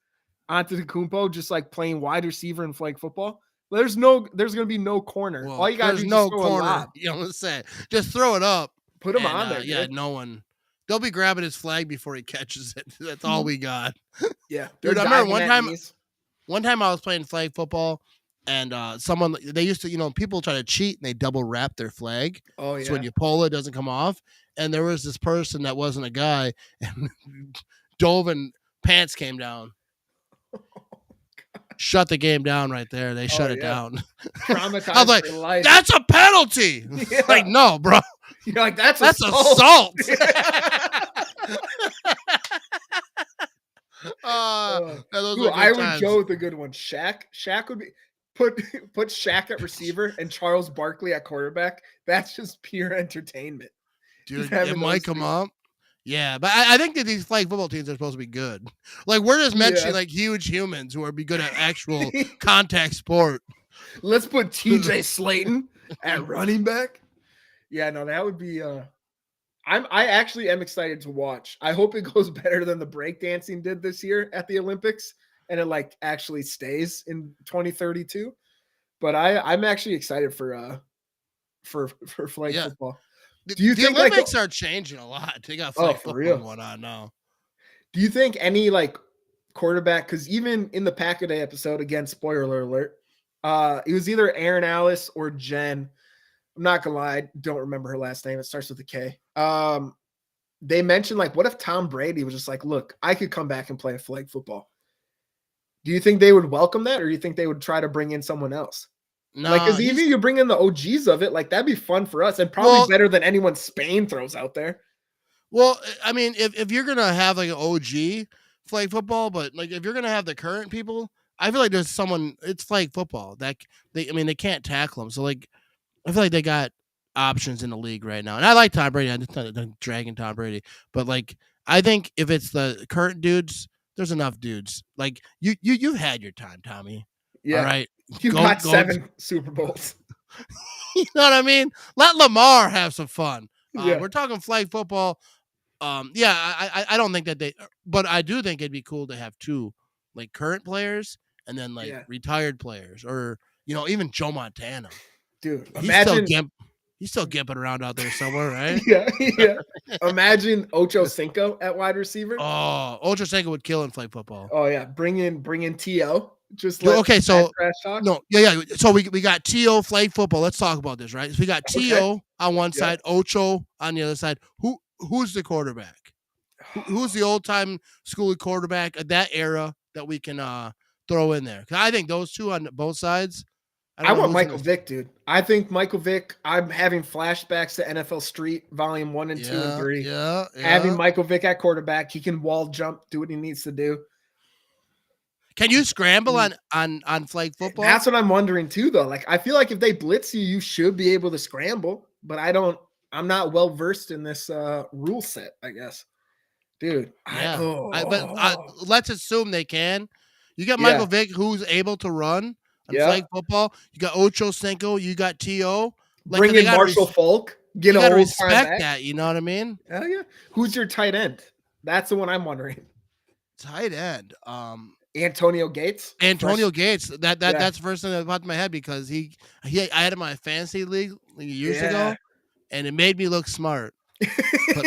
Speaker 3: Antetokounmpo just like playing wide receiver in flag football? There's going to be no corner.
Speaker 2: Well,
Speaker 3: All you got to
Speaker 2: there's
Speaker 3: do is
Speaker 2: no
Speaker 3: just throw a
Speaker 2: corner.
Speaker 3: lob.
Speaker 2: You know what I'm saying? Just throw it up.
Speaker 3: Put him
Speaker 2: and,
Speaker 3: on there.
Speaker 2: Yeah,
Speaker 3: dude.
Speaker 2: no one. They'll be grabbing his flag before he catches it. That's all we got.
Speaker 3: Yeah.
Speaker 2: Dude, I
Speaker 3: They're
Speaker 2: remember
Speaker 3: diving at knees.
Speaker 2: one time I was playing flag football, and someone, they used to, people try to cheat and they double wrap their flag.
Speaker 3: Oh, yeah.
Speaker 2: So when you pull it, doesn't come off. And there was this person that wasn't a guy and dove and pants came down. Shut the game down right there. They shut it down.
Speaker 3: Traumatized
Speaker 2: I was like,
Speaker 3: for life.
Speaker 2: that's a penalty.
Speaker 3: Yeah.
Speaker 2: Like, no, bro.
Speaker 3: You're like, that's
Speaker 2: assault.
Speaker 3: Dude, I would go with a good one. Shaq would be put Shaq at receiver and Charles Barkley at quarterback. That's just pure entertainment.
Speaker 2: Dude, it might come up. Yeah, but I think that these flag football teams are supposed to be good. Like, we're just mentioning like huge humans who are be good at actual contact sport.
Speaker 3: Let's put TJ Slayton at running back. Yeah, no, that would be I actually am excited to watch. I hope it goes better than the breakdancing did this year at the Olympics and it like actually stays in 2032. But I'm actually excited for flag football.
Speaker 2: Do you think the Olympics are changing a lot? They got flag football going on now.
Speaker 3: Do you think any like quarterback, because even in the Pack-A-Day episode, again, spoiler alert, it was either Aaron Alice or Jen. I'm not gonna lie, don't remember her last name. It starts with a K. They mentioned like, what if Tom Brady was just like, look, I could come back and play flag football. Do you think they would welcome that, or do you think they would try to bring in someone else? No, like, because even you bring in the OGs of it, like that'd be fun for us and probably better than anyone Spain throws out there.
Speaker 2: Well, I mean, if you're gonna have like an OG flag football, but like if you're gonna have the current people, I feel like there's someone. It's flag football that they can't tackle them. So like, I feel like they got options in the league right now, and I like Tom Brady. I'm just not dragging Tom Brady, but like I think if it's the current dudes, there's enough dudes. Like you've had your time, Tommy. Yeah. All right.
Speaker 3: You've got 7 Super Bowls.
Speaker 2: You know what I mean? Let Lamar have some fun.
Speaker 3: Yeah.
Speaker 2: We're talking flag football. I don't think that but I do think it'd be cool to have 2 like current players and then like retired players, or even Joe Montana.
Speaker 3: Dude,
Speaker 2: he's still gimping around out there somewhere, right?
Speaker 3: Yeah. Imagine Ocho Cinco at wide receiver.
Speaker 2: Oh, Ocho Cinco would kill in flag football.
Speaker 3: Oh yeah, bring in T.O. Just
Speaker 2: okay, so no, yeah. So we got T.O. flag football. Let's talk about this, right? So we got T.O. on one side, Ocho on the other side. Who's the quarterback? Who's the old time school quarterback of that era that we can throw in there? Because I think those 2 on both sides.
Speaker 3: I want Michael Vick, dude. I think Michael Vick. I'm having flashbacks to NFL Street Volume 1 and 2 and 3.
Speaker 2: Yeah.
Speaker 3: Having Michael Vick at quarterback, he can wall jump, do what he needs to do.
Speaker 2: Can you scramble on flag football?
Speaker 3: That's what I'm wondering too, though. Like, I feel like if they blitz you, you should be able to scramble. But I'm not well versed in this rule set, I guess, dude.
Speaker 2: Yeah. Let's assume they can. You got Michael Vick, who's able to run on flag football. You got Ocho Cinco. You got T.O.
Speaker 3: Like, bring in Marshall Falk. Get a
Speaker 2: respect that. You know what I mean?
Speaker 3: Hell yeah. Who's your tight end? That's the one I'm wondering.
Speaker 2: Tight end.
Speaker 3: Antonio Gates.
Speaker 2: That's the first thing that popped in my head because I had him in my fantasy league years ago, and it made me look smart. But,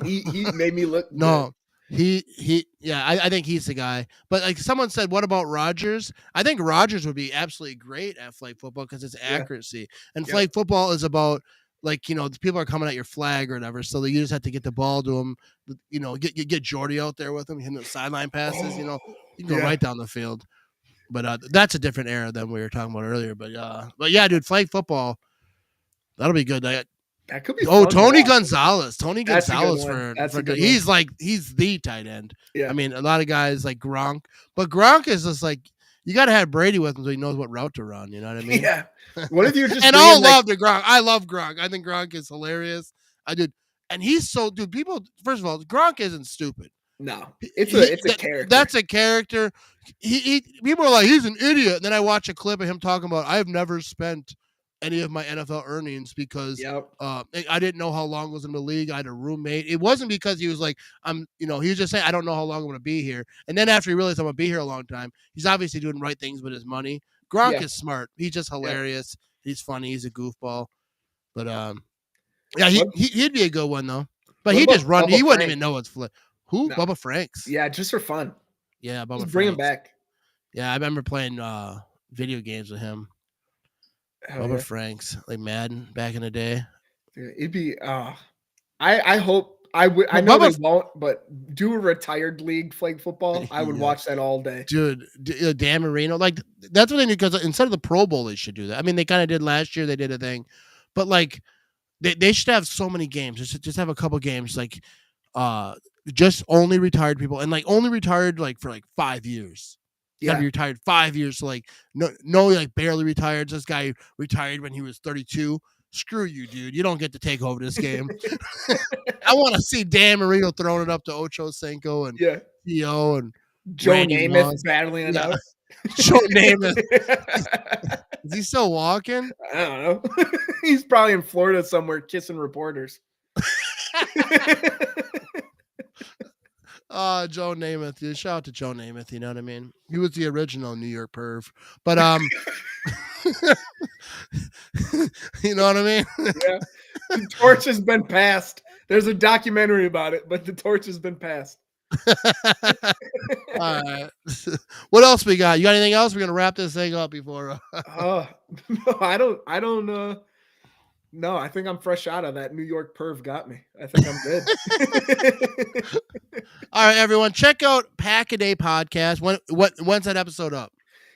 Speaker 3: he made me look
Speaker 2: no. Good. I think he's the guy. But like someone said, what about Rodgers? I think Rodgers would be absolutely great at flag football because it's accuracy. And flag football is about like, people are coming at your flag or whatever. So you just have to get the ball to them, get Jordy out there with him, hitting the sideline passes, you can go right down the field. But that's a different era than we were talking about earlier. But yeah, dude, flag football, that'll be good.
Speaker 3: That could be.
Speaker 2: Oh,
Speaker 3: fun to
Speaker 2: Tony
Speaker 3: watch.
Speaker 2: Gonzalez.
Speaker 3: That's a good one. That's a good one.
Speaker 2: He's the tight end.
Speaker 3: Yeah.
Speaker 2: I mean, a lot of guys like Gronk, but Gronk is just like you got to have Brady with him so he knows what route to run. You know what I mean?
Speaker 3: Yeah. What if you're just
Speaker 2: And
Speaker 3: bringing,
Speaker 2: all
Speaker 3: like,
Speaker 2: love to Gronk. I love Gronk. I think Gronk is hilarious. I did, and he's so dude. People, first of all, Gronk isn't stupid.
Speaker 3: No, it's a character.
Speaker 2: That's a character. He people are like he's an idiot. And then I watch a clip of him talking about I have never spent any of my NFL earnings because
Speaker 3: Yep.
Speaker 2: I didn't know how long I was in the league. I had a roommate. It wasn't because he was like he was just saying I don't know how long I'm going to be here. And then after he realized I'm going to be here a long time, he's obviously doing right things with his money. Gronk is smart. He's just hilarious. He's funny. He's a goofball. But yeah, he'd be a good one though. But he just run. He wouldn't even know it's flip. Who? No. Bubba Franks.
Speaker 3: Yeah, just for fun.
Speaker 2: Yeah, Bubba
Speaker 3: just bring him back.
Speaker 2: Yeah, I remember playing video games with him. Bubba Franks, like Madden back in the day.
Speaker 3: Dude, it'd be I hope I would. I know they won't, but do a retired league flag football. I would watch that all day,
Speaker 2: dude. Dan Marino, like that's what they need because instead of the Pro Bowl, they should do that. I mean, they kind of did last year. They did a thing, but like they should have so many games. Just have a couple games, like just only retired people, and like only retired like for like 5 years. Gotta be retired 5 years. So like no, like barely retired. This guy retired when he was 32. Screw you, dude. You don't get to take over this game. I want to see Dan Marino throwing it up to Ocho Cinco and Theo and
Speaker 3: Joe Namath battling it out.
Speaker 2: Joe Namath. Is he still walking?
Speaker 3: I don't know. He's probably in Florida somewhere kissing reporters.
Speaker 2: Joe Namath, dude. Shout out to Joe Namath, you know what I mean? He was the original New York perv. But you know what I mean?
Speaker 3: Yeah. The torch has been passed. There's a documentary about it, but the torch has been passed.
Speaker 2: All right. What else we got? You got anything else? We're gonna wrap this thing up before
Speaker 3: no, I don't no, I think I'm fresh out of that. New York perv got me. I think I'm good.
Speaker 2: All right, everyone, check out Pack a Day podcast. When's that episode up?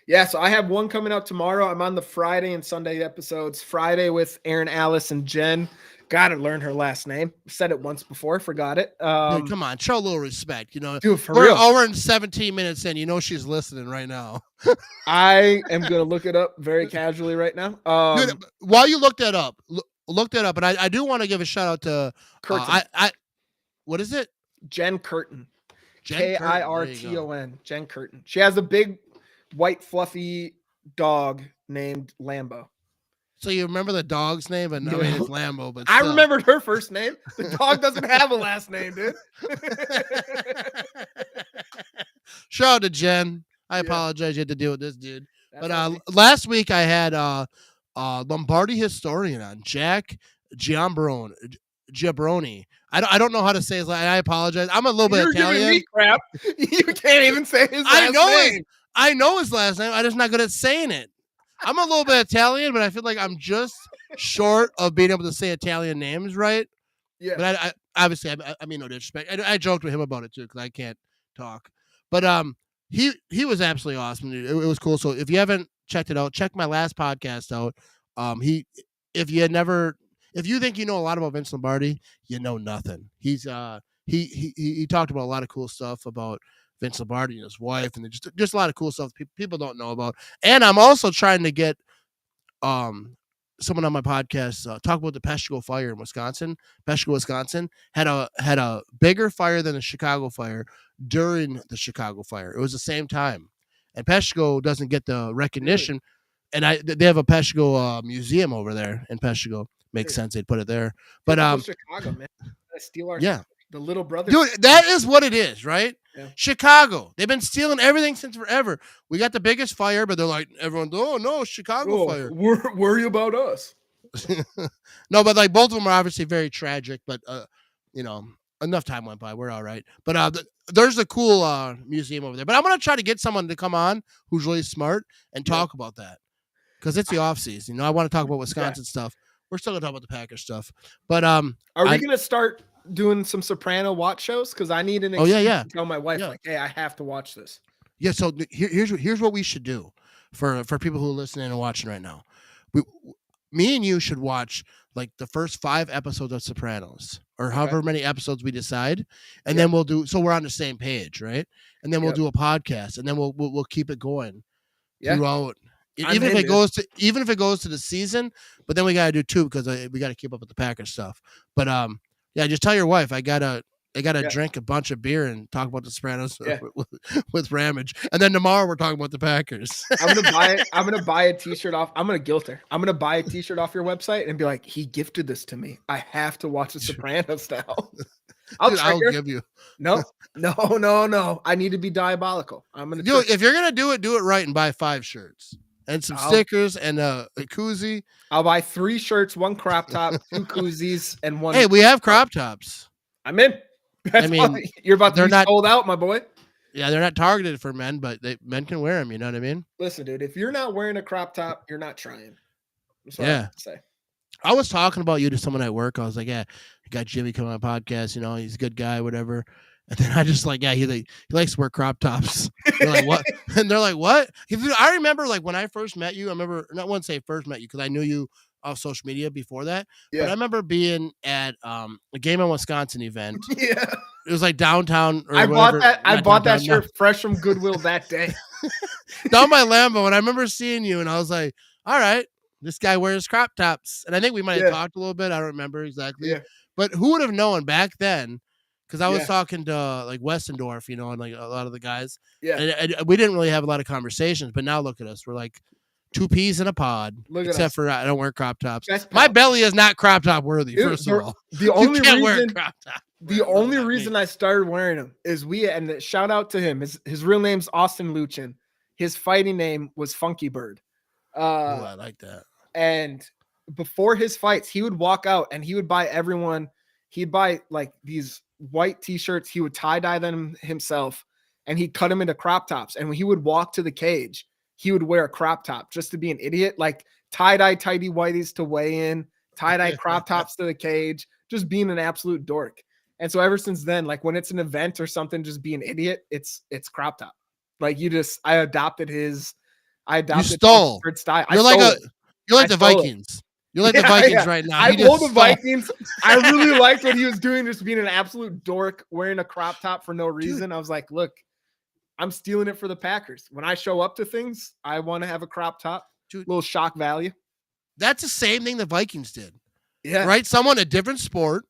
Speaker 3: Yeah, so I have one coming out tomorrow. I'm on the Friday and Sunday episodes. Friday with Aaron, Alice, and Jen. Gotta learn her last name. Said it once before, forgot it.
Speaker 2: Dude, come on, show a little respect. You know,
Speaker 3: dude, for real.
Speaker 2: We're in 17 minutes in. You know she's listening right now.
Speaker 3: I am gonna look it up very casually right now.
Speaker 2: Dude, while you look that up, and I do want to give a shout out to
Speaker 3: Curtin.
Speaker 2: What is it?
Speaker 3: Jen Curtin. Kirton. Jen Curtin. She has a big white fluffy dog named Lambo.
Speaker 2: So you remember the dog's name, but no, I mean, it's Lambo. But
Speaker 3: I remembered her first name. The dog doesn't have a last name, dude.
Speaker 2: Shout out to Jen. I apologize you had to deal with this dude. But last week I had Lombardi historian on, Jack Giambroni. I don't know how to say his last name. I apologize. I'm a little bit Italian.
Speaker 3: Giving me crap. You can't even say his last name.
Speaker 2: I know his last name. I'm just not good at saying it. I'm a little bit Italian, but I feel like I'm just short of being able to say Italian names right.
Speaker 3: Yeah.
Speaker 2: But I obviously, I mean no disrespect. I joked with him about it too because I can't talk. But he was absolutely awesome. It was cool. So if you haven't checked it out, check my last podcast out. If you think you know a lot about Vince Lombardi, you know nothing. He's he talked about a lot of cool stuff about Vince Lombardi and his wife, and just a lot of cool stuff people don't know about. And I'm also trying to get someone on my podcast talk about the Peshtigo fire in Wisconsin. Peshtigo, Wisconsin had a bigger fire than the Chicago fire during the Chicago fire. It was the same time, and Peshtigo doesn't get the recognition. And they have a Peshtigo museum over there in Peshtigo. Makes sense they'd put it there. But
Speaker 3: Chicago, man, steal our the little brother.
Speaker 2: Dude, that is what it is, right?
Speaker 3: Yeah.
Speaker 2: Chicago. They've been stealing everything since forever. We got the biggest fire, but they're like, everyone, oh no, Chicago fire.
Speaker 3: Worry about us.
Speaker 2: No, but like both of them are obviously very tragic, but enough time went by. We're all right. But there's a cool museum over there. But I'm gonna try to get someone to come on who's really smart and talk about that. Because it's the off season. I want to talk about Wisconsin stuff. We're still gonna talk about the Packers stuff. But
Speaker 3: are we gonna start doing some Soprano watch shows? Because I need an excuse to tell my wife, like, hey, I have to watch this.
Speaker 2: Yeah, so here's what we should do for people who are listening and watching right now. Me and you should watch like the first 5 episodes of Sopranos, or
Speaker 3: Okay.
Speaker 2: however many episodes we decide, and
Speaker 3: Yep.
Speaker 2: then we'll do. So we're on the same page, right? And then we'll
Speaker 3: Yep.
Speaker 2: do a podcast, and then we'll keep it going
Speaker 3: Yeah.
Speaker 2: throughout.
Speaker 3: I'm
Speaker 2: Even if
Speaker 3: in,
Speaker 2: it
Speaker 3: dude.
Speaker 2: goes to the season, but then we gotta do 2 because we gotta keep up with the Packers stuff. But yeah, just tell your wife I gotta
Speaker 3: Yeah.
Speaker 2: drink a bunch of beer and talk about the Sopranos
Speaker 3: Yeah.
Speaker 2: with Ramage, and then tomorrow we're talking about the Packers.
Speaker 3: I'm gonna buy a t-shirt off. I'm gonna guilt her. I'm gonna buy a t-shirt off your website and be like, he gifted this to me. I have to watch the Sopranos now. I'll
Speaker 2: Dude,
Speaker 3: trigger.
Speaker 2: give you.
Speaker 3: No. I need to be diabolical. I'm gonna
Speaker 2: Dude, if you're gonna do it right and buy 5 shirts and some stickers and a koozie.
Speaker 3: I'll buy 3 shirts, 1 crop top, 2 koozies, and 1.
Speaker 2: Hey, we have crop tops.
Speaker 3: I'm in. That's you're about to be sold out, my boy.
Speaker 2: Yeah, they're not targeted for men, but men can wear them. You know what I mean?
Speaker 3: Listen, dude, if you're not wearing a crop top, you're not trying. That's what I
Speaker 2: Yeah.
Speaker 3: have to say.
Speaker 2: I was talking about you to someone at work. I was like, yeah, I got Jimmy coming on my podcast. You know, he's a good guy, whatever. And then I just like, yeah, he likes to wear crop tops. They're like, what? And they're like, what? I remember like when I first met you, I wouldn't say first met you because I knew you off social media before that.
Speaker 3: Yeah.
Speaker 2: But I remember being at a Game in Wisconsin event.
Speaker 3: Yeah.
Speaker 2: It was like downtown. Or
Speaker 3: I
Speaker 2: whatever.
Speaker 3: bought that shirt fresh from Goodwill that day.
Speaker 2: Down by Lambeau. And I remember seeing you and I was like, all right, this guy wears crop tops. And I think we might have talked a little bit. I don't remember exactly.
Speaker 3: Yeah.
Speaker 2: But who would have known back then? Because I was talking to like Westendorf, you know, and like a lot of the guys.
Speaker 3: Yeah.
Speaker 2: And we didn't really have a lot of conversations. But now look at us. We're like 2 peas in a pod. Except for I don't wear crop tops. My belly is not crop top worthy, first of all.
Speaker 3: The only reason
Speaker 2: crop top.
Speaker 3: The only reason I started wearing them is and shout out to him. His real name's Austin Luchin. His fighting name was Funky Bird.
Speaker 2: I like that.
Speaker 3: And before his fights, he would walk out and he would buy everyone. He'd buy like these white t-shirts. He would tie-dye them himself and he'd cut them into crop tops. And when he would walk to the cage, he would wear a crop top just to be an idiot, like tie-dye tighty whities to weigh in, tie-dye crop tops to the cage, just being an absolute dork. And so ever since then, like when it's an event or something, just be an idiot, it's crop top. Like I adopted his style.
Speaker 2: You're like the Vikings. You're like the Vikings right now.
Speaker 3: I told the Vikings. I really liked what he was doing, just being an absolute dork, wearing a crop top for no reason. Dude. I was like, look, I'm stealing it for the Packers. When I show up to things, I want to have a crop top. Dude, little shock value.
Speaker 2: That's the same thing the Vikings did.
Speaker 3: Yeah.
Speaker 2: Right? Someone a different sport.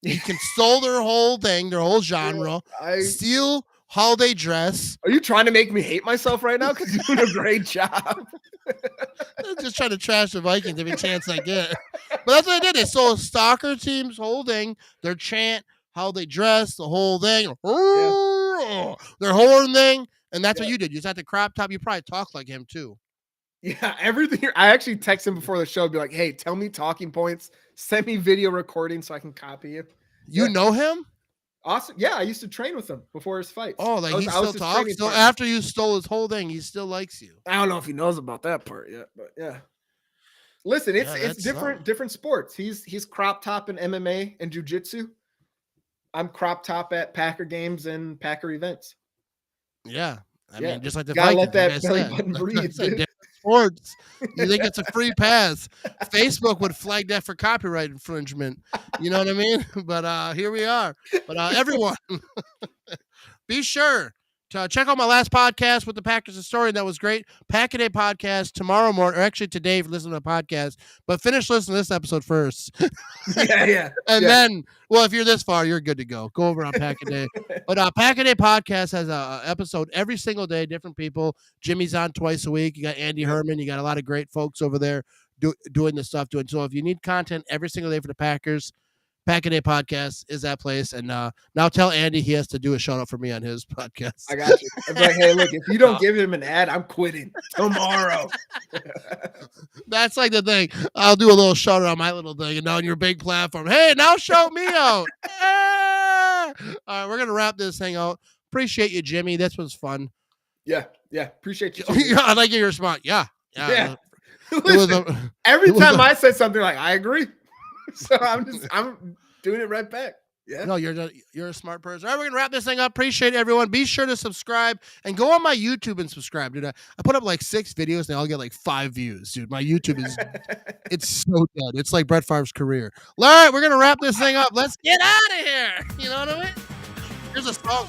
Speaker 2: You can stole their whole thing, their whole genre, steal holiday dress.
Speaker 3: Are you trying to make me hate myself right now? Because you're doing a great job.
Speaker 2: I'm just trying to trash the Vikings every chance I get. But that's what I did. They stole soccer team's whole thing, their chant, how they dress, the whole thing, their horn thing. And that's what you did. You just had the crop top. You probably talk like him too.
Speaker 3: Yeah, everything. I actually text him before the show, be like, hey, tell me talking points. Send me video recording so I can copy you.
Speaker 2: You know him?
Speaker 3: Awesome. Yeah, I used to train with him before his fights.
Speaker 2: Oh, like he still talks? So after you stole his whole thing, he still likes you.
Speaker 3: I don't know if he knows about that part yet, but yeah. Listen, it's different sports. He's crop top in MMA and jiu-jitsu. I'm crop top at Packer games and Packer events.
Speaker 2: Yeah. I mean, just like the
Speaker 3: Gotta
Speaker 2: Vikings.
Speaker 3: let that belly button breathe, dude.
Speaker 2: Sports. You think it's a free pass. Facebook would flag that for copyright infringement. You know what I mean? But here we are. But everyone, be sure to check out my last podcast with the Packers historian. That was great. Pack a Day podcast tomorrow morning, or actually today if you listen to the podcast. But finish listening to this episode first.
Speaker 3: Yeah.
Speaker 2: And then, well, if you're this far, you're good to go. Go over on Pack a Day. But Pack a Day podcast has a episode every single day, different people. Jimmy's on twice a week. You got Andy Herman. You got a lot of great folks over there doing the stuff. So if you need content every single day for the Packers, Pack a Day podcast is that place. And now tell Andy he has to do a shout out for me on his podcast.
Speaker 3: I got you. I'm like, hey, look, if you don't give him an ad, I'm quitting tomorrow.
Speaker 2: That's like the thing. I'll do a little shout out on my little thing, and now on your big platform. Hey, now shout me out. All right, we're gonna wrap this thing out. Appreciate you, Jimmy. This was fun.
Speaker 3: Yeah. Appreciate you.
Speaker 2: I like your response. Yeah.
Speaker 3: Listen, every time I say something like I agree. So I'm doing it right back. Yeah.
Speaker 2: No, you're a smart person. All right, we're gonna wrap this thing up. Appreciate everyone. Be sure to subscribe and go on my YouTube and subscribe, dude. I put up like 6 videos and they all get like 5 views, dude. My YouTube is it's so dead. It's like Brett Favre's career. All right, we're gonna wrap this thing up. Let's get out of here. You know what I mean? Here's a song.